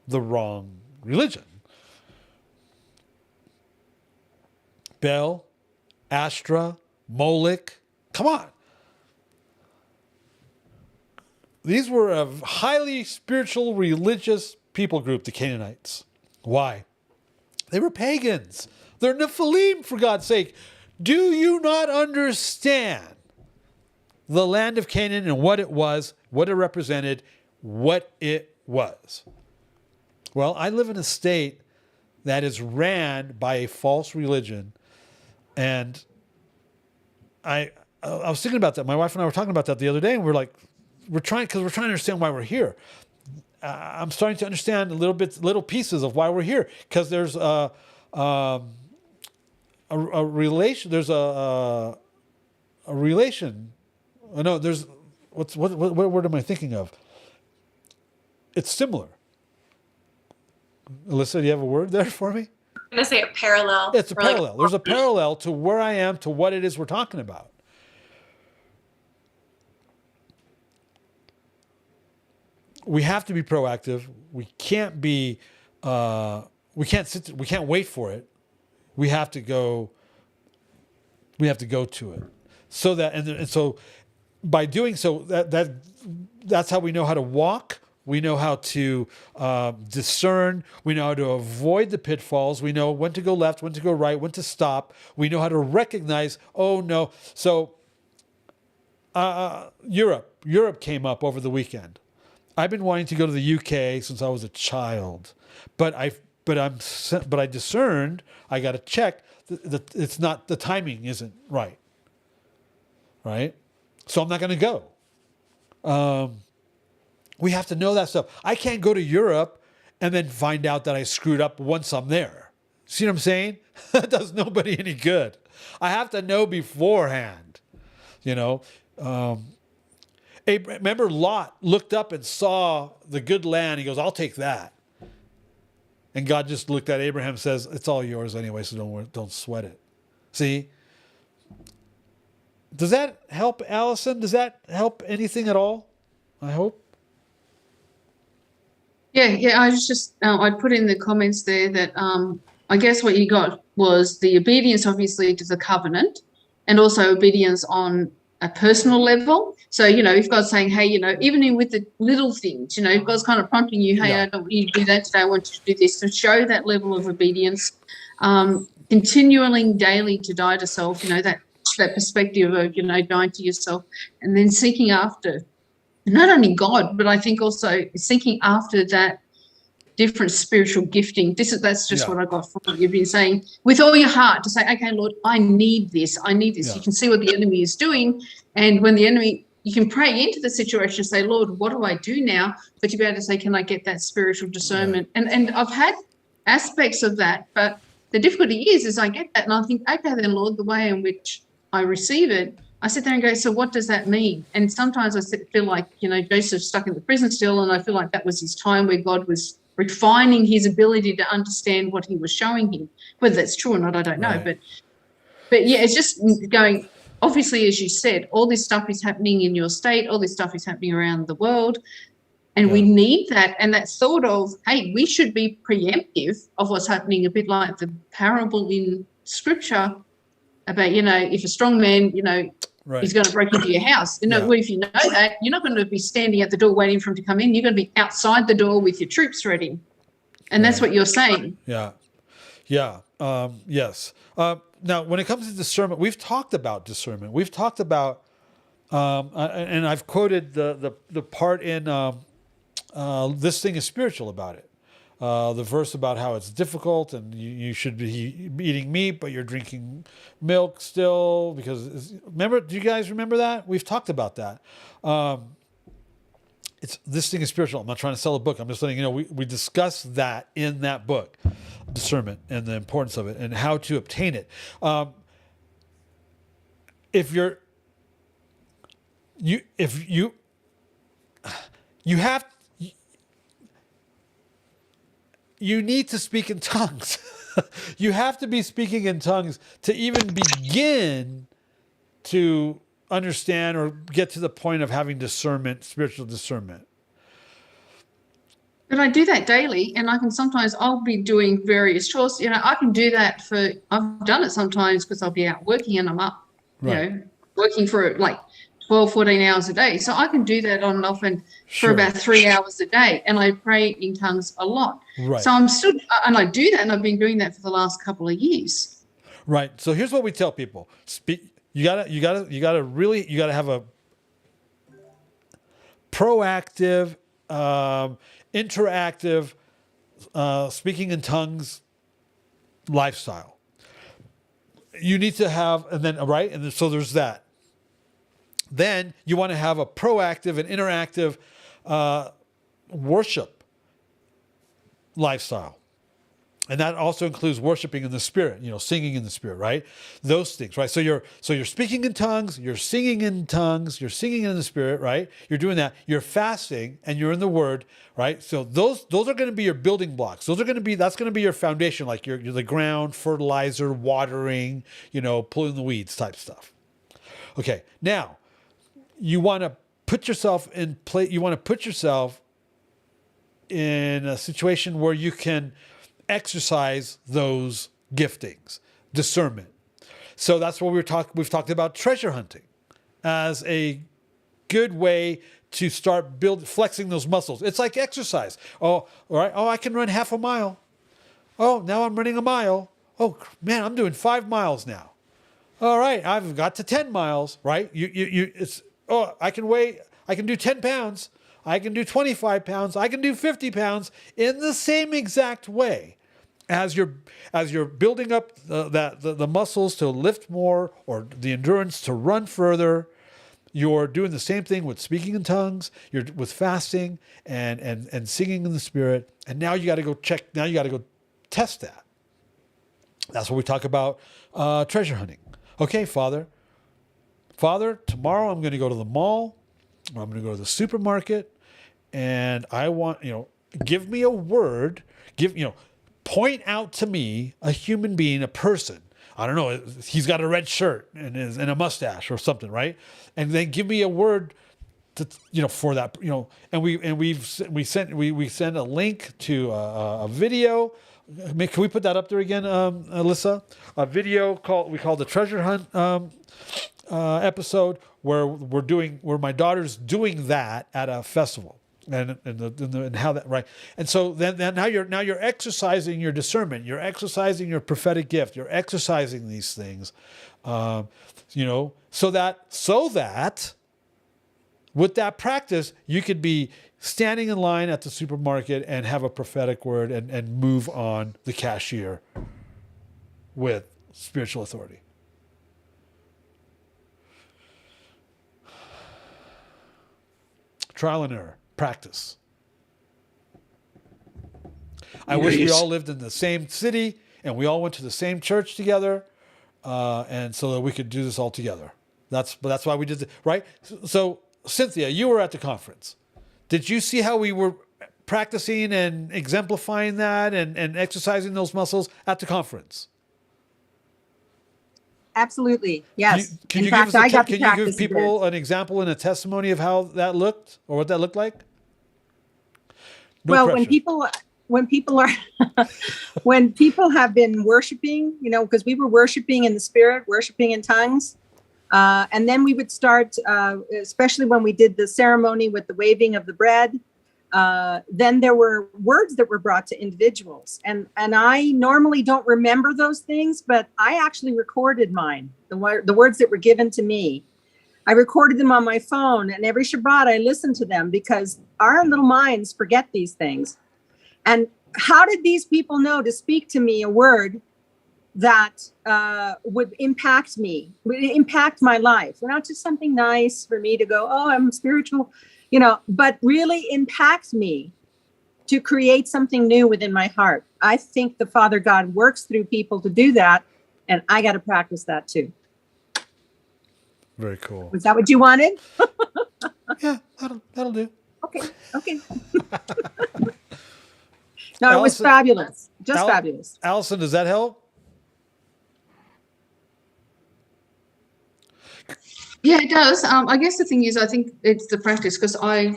the wrong religion. Bel, Astra, Moloch. Come on. These were a highly spiritual, religious people group, the Canaanites. Why? They were pagans. They're Nephilim, for God's sake. Do you not understand the land of Canaan and what it was, what it represented, what it was? Well, I live in a state that is ran by a false religion. And I was thinking about that. My wife and I were talking about that the other day, and we're trying to understand why we're here. I'm starting to understand little pieces of why we're here, because there's a relation. There's a relation. No, there's what word am I thinking of? It's similar. Alyssa, do you have a word there for me? I'm going to say a parallel. It's a parallel. There's a parallel to where I am to what it is we're talking about. We have to be proactive. We can't be. We can't wait for it. We have to go. We have to go to it. So that and so, by doing so, that's how we know how to walk. We know how to discern. We know how to avoid the pitfalls. We know when to go left, when to go right, when to stop. We know how to recognize, oh no. So Europe came up over the weekend. I've been wanting to go to the UK since I was a child, but I discerned I got to check that it's not, the timing isn't right. Right? So I'm not going to go. We have to know that stuff. I can't go to Europe and then find out that I screwed up once I'm there. See what I'm saying? That does nobody any good. I have to know beforehand. Remember Lot looked up and saw the good land. He goes, I'll take that. And God just looked at Abraham and says, it's all yours anyway, so don't sweat it. See? Does that help, Allison? Does that help anything at all? I hope. Yeah. I was just, I put in the comments there that I guess what you got was the obedience, obviously, to the covenant, and also obedience on a personal level. So, if God's saying, hey, even with the little things, if God's kind of prompting you, hey, I don't want you to do that today, I want you to do this, to show that level of obedience, continuing daily to die to self, that perspective of, dying to yourself, and then seeking after not only God, but I think also seeking after that different spiritual gifting. That's just what I got from what you've been saying, with all your heart, to say, okay, Lord, I need this. Yeah. You can see what the enemy is doing. And when the enemy, you can pray into the situation, say, Lord, what do I do now? But you'll be able to say, can I get that spiritual discernment? Yeah. And I've had aspects of that, but the difficulty is I get that and I think, okay, then Lord, the way in which I receive it, I sit there and go, so what does that mean? And sometimes I feel like, Joseph's stuck in the prison still, and I feel like that was his time where God was refining his ability to understand what he was showing him. Whether that's true or not, I don't know. But But yeah, it's just going, obviously, as you said, all this stuff is happening in your state, all this stuff is happening around the world. And we need that. And that thought of, hey, we should be preemptive of what's happening, a bit like the parable in scripture about, if a strong man, Right. he's going to break into your house. Well, if you know that, you're not going to be standing at the door waiting for him to come in. You're going to be outside the door with your troops ready. And that's what you're saying. Yeah. Yeah. Yes. Now, when it comes to discernment, we've talked about discernment. We've talked about, and I've quoted the part in This Thing is Spiritual about it. The verse about how it's difficult and you should be eating meat, but you're drinking milk still because remember, do you guys remember that? We've talked about that. This Thing is Spiritual. I'm not trying to sell a book. I'm just letting you know, we discussed that in that book, discernment and the importance of it and how to obtain it. You need to speak in tongues. You have to be speaking in tongues to even begin to understand or get to the point of having discernment, spiritual discernment. But I do that daily, and I'll be doing various chores. I can do that I've done it sometimes because I'll be out working and I'm up, working for like 12, 14 hours a day. So I can do that on and off and for about 3 hours a day. And I pray in tongues a lot. Right. So and I do that, and I've been doing that for the last couple of years. Right. So here's what we tell people. You gotta have a proactive, interactive, speaking in tongues lifestyle. You need to have, so there's that. Then you want to have a proactive and interactive worship lifestyle. And that also includes worshiping in the Spirit, singing in the Spirit, right? Those things, right? So you're speaking in tongues, you're singing in tongues, you're singing in the Spirit, right? You're doing that. You're fasting and you're in the Word, right? So those are going to be your building blocks. That's going to be your foundation, like you're the ground, fertilizer, watering, pulling the weeds type stuff. Okay, now you want to put yourself in place. You want to put yourself in a situation where you can exercise those giftings, discernment. So that's what we've talked about treasure hunting as a good way to start flexing those muscles. It's like exercise. Oh, all right. Oh, I can run half a mile. Oh, now I'm running a mile. Oh man, I'm doing 5 miles now. All right, I've got to 10 miles, right? I can do 10 pounds. I can do 25 pounds. I can do 50 pounds in the same exact way as you're building up the muscles to lift more or the endurance to run further. You're doing the same thing with speaking in tongues. You're with fasting and singing in the Spirit. And now you got to go check. Now you got to go test that. That's what we talk about treasure hunting. Okay, Father, tomorrow I'm going to go to the mall, or I'm going to go to the supermarket, and I want, give me a word, point out to me a human being, a person. I don't know, he's got a red shirt and a mustache or something, right? And then give me a word to, for that, and we send a link to a video. Can we put that up there again, Alyssa? A video called the Treasure Hunt episode where my daughter's doing that at a festival, and how that, right? And so then now you're exercising your discernment, you're exercising your prophetic gift, you're exercising these things, so that with that practice you could be standing in line at the supermarket and have a prophetic word and move on the cashier with spiritual authority. Trial and error, practice. I wish we all lived in the same city and we all went to the same church together, and so that we could do this all together. That's why we did it, right? So Cynthia, you were at the conference. Did you see how we were practicing and exemplifying that and exercising those muscles at the conference? absolutely. Yes. Can In you fact, give us I got to can you give practice people this. an example and a testimony of how that looked or what that looked like? No Well, pressure. when people are when people have been worshiping, because we were worshiping in the spirit, worshiping in tongues, and then we would start, especially when we did the ceremony with the waving of the bread. Then there were words that were brought to individuals, and I normally don't remember those things, but I actually recorded mine, the words that were given to me. I recorded them on my phone, and every Shabbat I listened to them because our little minds forget these things. And how did these people know to speak to me a word that would impact me, would impact my life? Not just something nice for me to go, oh, I'm spiritual, but really impact me to create something new within my heart. I think the Father God works through people to do that, and I got to practice that too. Very cool. Was that what you wanted? Yeah, that'll do. Okay. No, it was Allison- fabulous. Just fabulous. Allison, does that help? Yeah, it does. I guess the thing is, I think it's the practice because I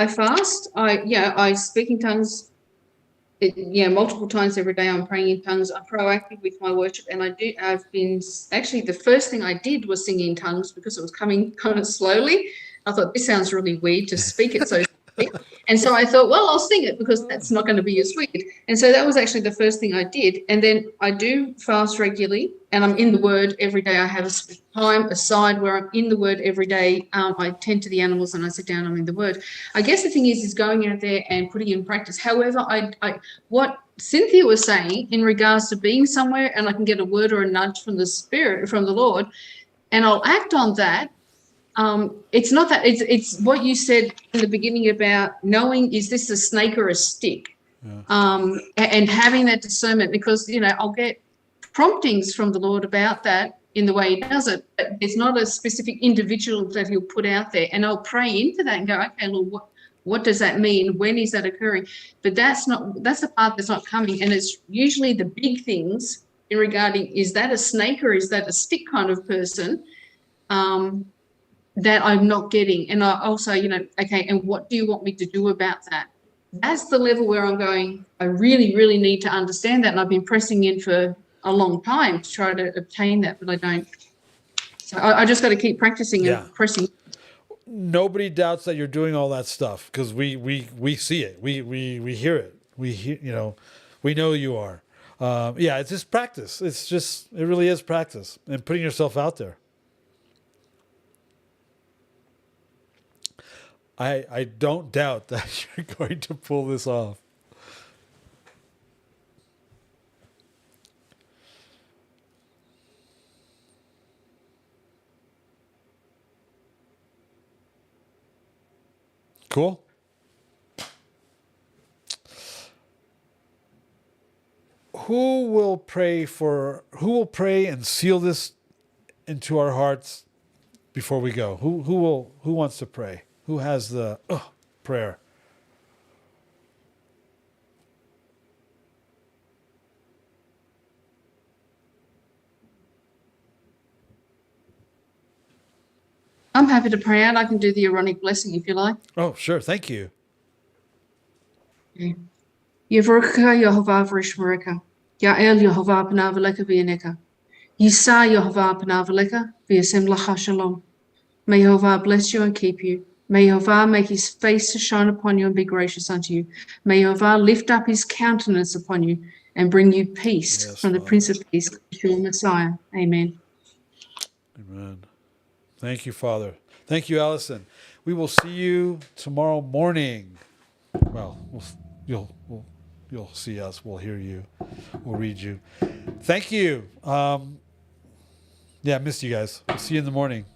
fast. I speak in tongues. Multiple times every day. I'm praying in tongues. I'm proactive with my worship, and I've been actually the first thing I did was sing in tongues because it was coming kind of slowly. I thought this sounds really weird to speak it so. And so I thought, well, I'll sing it because that's not going to be as weird. And so that was actually the first thing I did. And then I do fast regularly, and I'm in the Word every day. I have a time aside where I'm in the Word every day. I tend to the animals and I sit down, I'm in the Word. I guess the thing is going out there and putting in practice. However, what Cynthia was saying in regards to being somewhere and I can get a word or a nudge from the Spirit, from the Lord, and I'll act on that. It's not that, it's what you said in the beginning about knowing, is this a snake or a stick? Yeah. And having that discernment, because, I'll get promptings from the Lord about that in the way he does it, but it's not a specific individual that he'll put out there. And I'll pray into that and go, okay, Lord, what does that mean? When is that occurring? But that's the part that's not coming. And it's usually the big things in regarding, is that a snake or is that a stick kind of person? That I'm not getting. And I also, okay, and what do you want me to do about that? That's the level where I'm going, I really, really need to understand that. And I've been pressing in for a long time to try to obtain that, but I don't. So I just got to keep practicing and pressing. Nobody doubts that you're doing all that stuff because we see it. We hear it. We know you are. It's just practice. It really is practice and putting yourself out there. I don't doubt that you're going to pull this off. Cool. Who will pray and seal this into our hearts before we go? Who wants to pray? Who has the prayer? I'm happy to pray out. I can do the Aaronic blessing if you like. Oh, sure. Thank you. Yevreka Yehovah Vrishmareka. Yael Yehovah Panavaleka Vianeka. Yisa Yehovah Panavaleka Viasem Lacha Shalom. May Yehovah bless you and keep you. May Yehovah make his face to shine upon you and be gracious unto you. May Yehovah lift up his countenance upon you and bring you peace from the Prince of Peace, Yeshua Messiah. Amen. Amen. Thank you, Father. Thank you, Allison. We will see you tomorrow morning. Well, you'll see us. We'll hear you. We'll read you. Thank you. I missed you guys. We'll see you in the morning.